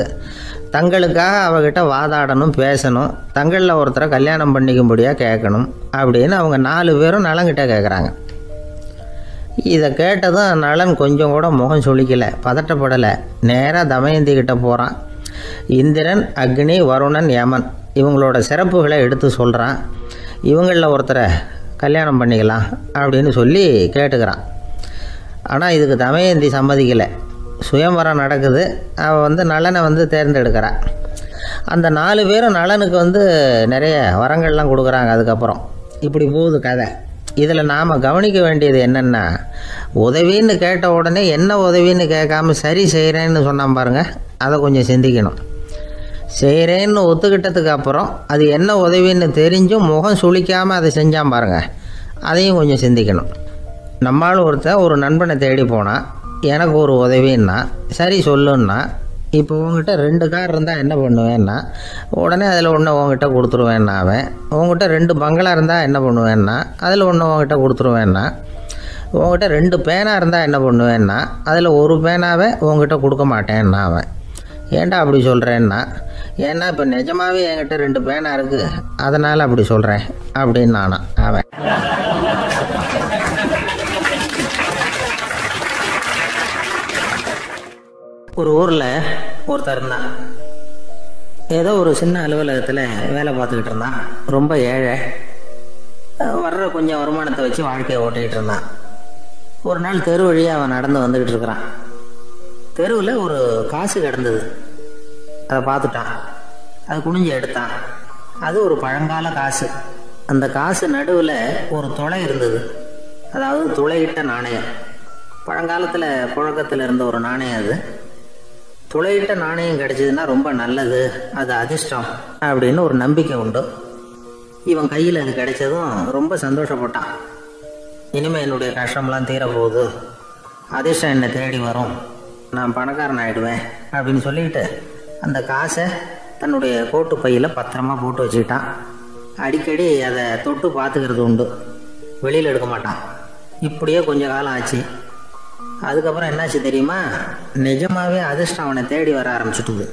தங்களுக்காக அவகிட்ட வாதாடணும், பேசணும், தங்களில் ஒருத்தரை கல்யாணம் பண்ணிக்கும்படியாக கேட்கணும் அப்படின்னு அவங்க 4 பேரும் நலன்கிட்ட கேட்குறாங்க. இதை கேட்டதும் நலன் கொஞ்சம் கூட முகம் சுளிக்கலை, பதட்டப்படலை. நேராக தமயந்தி கிட்ட போகிறான். இந்திரன், அக்னி, வருணன், யமன் இவங்களோட சிறப்புகளை எடுத்து சொல்கிறான். இவங்களில் ஒருத்தரை கல்யாணம் பண்ணிக்கலாம் அப்படின்னு சொல்லி கேட்டுக்கிறான். ஆனால் இதுக்கு தமயந்தி சம்மதிக்கலை. சுயம்பரம் நடக்குது, அவள் நலனை தேர்ந்தெடுக்கிறாள். அந்த 4 பேரும் நலனுக்கு நிறைய வரங்கள்லாம் கொடுக்குறாங்க. அதுக்கப்புறம் இப்படி போகுது கதை. இதில் நாம் கவனிக்க வேண்டியது என்னென்னா, உதவின்னு கேட்ட உடனே என்ன உதவின்னு கேட்காம சரி செய்கிறேன்னு சொன்னான் பாருங்கள், அதை கொஞ்சம் சிந்திக்கணும். செய்கிறேன்னு ஒத்துக்கிட்டதுக்கு அப்புறம் அது என்ன உதவின்னு தெரிஞ்சும் முகம் சுளிக்காமல் அதை செஞ்சான் பாருங்கள், அதையும் கொஞ்சம் சிந்திக்கணும். நம்மளும் ஒருத்தன் ஒரு நண்பனை தேடி போனால் எனக்கு ஒரு உதவின்னா சரி சொல்லுன்னா, இப்போ உங்ககிட்ட 2 கார் இருந்தால் என்ன பண்ணுவேன்னா உடனே அதில் ஒன்று உங்ககிட்ட கொடுத்துருவேன்னா, அவன் உங்ககிட்ட 2 பங்களா இருந்தால் என்ன பண்ணுவேன்னா அதில் ஒன்று உங்ககிட்ட கொடுத்துருவேன்னா, உங்ககிட்ட 2 பேனா இருந்தால் என்ன பண்ணுவேன்னா அதில் ஒரு பேனாவை உங்ககிட்ட கொடுக்க மாட்டேன்னா அவன். ஏன்டா அப்படி சொல்கிறேன்னா, ஏன்னா இப்போ நிஜமாகவே என்கிட்ட 2 பேனா இருக்குது, அதனால் அப்படி சொல்கிறேன் அப்படின்னு நானா அவன். ஒரு ஊரில் ஒருத்தர் இருந்தான். ஏதோ ஒரு சின்ன அலுவலகத்தில் வேலை பார்த்துக்கிட்டு இருந்தான். ரொம்ப ஏழை. வர்ற கொஞ்சம் வருமானத்தை வச்சு வாழ்க்கையை ஓட்டிகிட்டு இருந்தான். ஒரு நாள் தெரு வழியாக அவன் நடந்து வந்துக்கிட்டு இருக்கிறான். தெருவில் ஒரு காசு கிடந்தது. அதை பார்த்துட்டான். அதை குனிஞ்சு எடுத்தான். அது ஒரு பழங்கால காசு. அந்த காசு நடுவில் ஒரு துளை இருந்தது. அதாவது துளையிட்ட நாணயம். பழங்காலத்தில் புழக்கத்தில் இருந்த ஒரு நாணயம் அது. துளையிட்ட நாணயம் கிடைச்சதுன்னா ரொம்ப நல்லது, அது அதிர்ஷ்டம் அப்படின்னு ஒரு நம்பிக்கை உண்டு. இவன் கையில் அது கிடைச்சதும் ரொம்ப சந்தோஷப்பட்டான். இனிமேல் என்னுடைய கஷ்டம்லாம் தீரப்போகுது, அதிர்ஷ்டம் என்னை தேடி வரும், நான் பணக்காரன் ஆகிடுவேன் அப்படின்னு சொல்லிக்கிட்டு அந்த காசை தன்னுடைய கோட்டு பையில் பத்திரமா போட்டு வச்சுக்கிட்டான். அடிக்கடி அதை தொட்டு பார்த்துக்கிறது உண்டு, வெளியில் எடுக்க மாட்டான். இப்படியே கொஞ்ச காலம் ஆச்சு. அதுக்கப்புறம் என்னாச்சு தெரியுமா? நிஜமாகவே அதிர்ஷ்டம் அவனை தேடி வர ஆரம்பிச்சுட்டுது.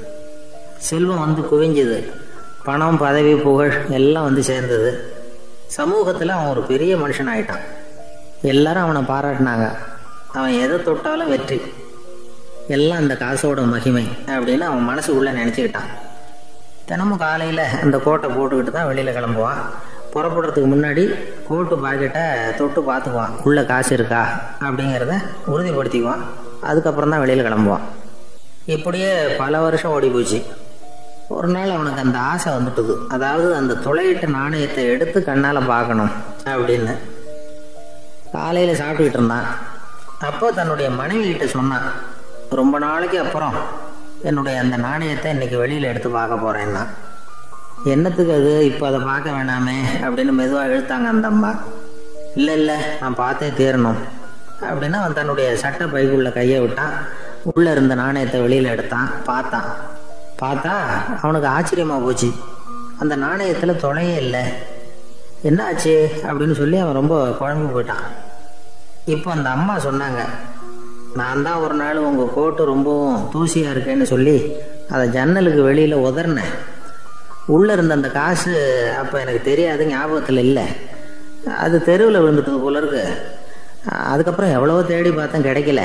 செல்வம் வந்து குவிஞ்சுது. பணம், பதவி, புகழ் எல்லாம் வந்து சேர்ந்தது. சமூகத்தில் அவன் ஒரு பெரிய மனுஷன் ஆகிட்டான். எல்லாரும் அவனை பாராட்டினாங்க. அவன் எதை தொட்டாலும் வெற்றி, எல்லாம் அந்த காசோட மகிமை அப்படின்னு அவன் மனசுக்குள்ளே நினச்சிக்கிட்டான். தினமும் காலையில் அந்த கோட்டை போட்டுக்கிட்டு தான் வெளியில் கிளம்புவான். புறப்படுறதுக்கு முன்னாடி கோட்டு பாக்கெட்டை தொட்டு பார்த்துக்குவான், உள்ளே காசு இருக்கா அப்படிங்கிறத உறுதிப்படுத்திக்குவான். அதுக்கப்புறம் தான் வெளியில் கிளம்புவான். இப்படியே பல வருஷம் ஓடி போச்சு. ஒரு நாள் அவனுக்கு அந்த ஆசை வந்துட்டுது. அதாவது அந்த துளையிட்ட நாணயத்தை எடுத்து கண்ணால் பார்க்கணும் அப்படின்னு. காலையில் சாப்பிட்டுக்கிட்டு இருந்தான். அப்போ தன்னுடைய மனைவிகிட்ட சொன்னான், ரொம்ப நாளைக்கு அப்புறம் என்னுடைய அந்த நாணயத்தை இன்றைக்கி வெளியில் எடுத்து பார்க்க போகிறேன்னா. என்னத்துக்கு அது, இப்போ அதை பார்க்க வேணாமே அப்படின்னு மெதுவாக இழுத்தாங்க அந்த அம்மா. இல்லை நான் பார்த்தே தீரணும் அப்படின்னு அவன் தன்னுடைய சட்டை பைக்குள்ளே கையை விட்டான். உள்ளே இருந்த நாணயத்தை வெளியில் எடுத்தான். பார்த்தா அவனுக்கு ஆச்சரியமாக போச்சு. அந்த நாணயத்தில் துளையே இல்லை. என்ன ஆச்சு அப்படின்னு சொல்லி அவன் ரொம்ப குழம்பு போயிட்டான். இப்போ அந்த அம்மா சொன்னாங்க, நான் தான் ஒரு நாள் உங்கள் கோட்டு ரொம்பவும் தூசியாக இருக்கேன்னு சொல்லி அதை ஜன்னலுக்கு வெளியில் உதறினேன். உள்ளே இருந்த அந்த காசு அப்போ எனக்கு தெரியாது, ஞாபகத்தில் இல்லை. அது தெருவில் விழுந்துட்டது போல இருக்கு. அதுக்கப்புறம் எவ்வளவோ தேடி பார்த்தேன், கிடைக்கல.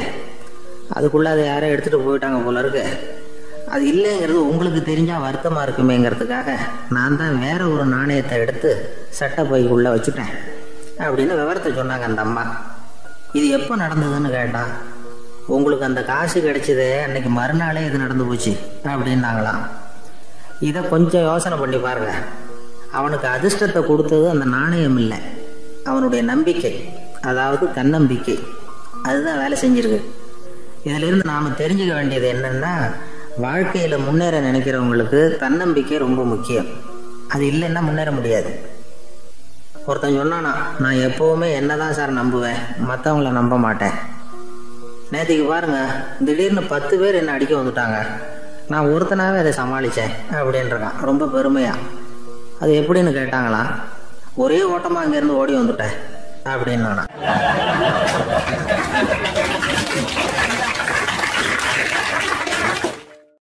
அதுக்குள்ளே அதை யாரோ எடுத்துகிட்டு போயிட்டாங்க போல இருக்கு. அது இல்லைங்கிறது உங்களுக்கு தெரிஞ்சால் வருத்தமாக இருக்குமேங்கிறதுக்காக நான் தான் வேற ஒரு நாணயத்தை எடுத்து சட்டை பைக்குள்ளே வச்சுட்டேன் அப்படின்னு விவரத்தை சொன்னாங்க அந்த அம்மா. இது எப்போ நடந்ததுன்னு கேட்டான். உங்களுக்கு அந்த காசு கிடைச்சதே அன்னைக்கு மறுநாளே இது நடந்து போச்சு அப்படின்னாங்களாம். இதை கொஞ்சம் யோசனை பண்ணி பாருங்க. அவனுக்கு அதிர்ஷ்டத்தை கொடுத்தது அந்த நாணயம் இல்லை, அவனுடைய நம்பிக்கை, அதாவது தன்னம்பிக்கை. அதுதான் வேலை செஞ்சிருக்கு. இதிலிருந்து நாம் தெரிஞ்சுக்க வேண்டியது என்னன்னா, வாழ்க்கையில் முன்னேற நினைக்கிறவங்களுக்கு தன்னம்பிக்கை ரொம்ப முக்கியம். அது இல்லைன்னா முன்னேற முடியாது. ஒருத்தன் சொன்னானா, நான் எப்போவுமே என்ன தான் சார் நம்புவேன், மற்றவங்கள நம்ப மாட்டேன். நேற்றுக்கு பாருங்க, திடீர்னு 10 பேர் என்னை அடிக்க வந்துட்டாங்க, நான் ஒருத்தனாவே அதை சமாளித்தேன் அப்படின்றான் ரொம்ப பெருமையா. அது எப்படின்னு கேட்டாங்களாம். ஒரே ஓட்டமாக அங்கேருந்து ஓடி வந்துட்டேன் அப்படின்னு.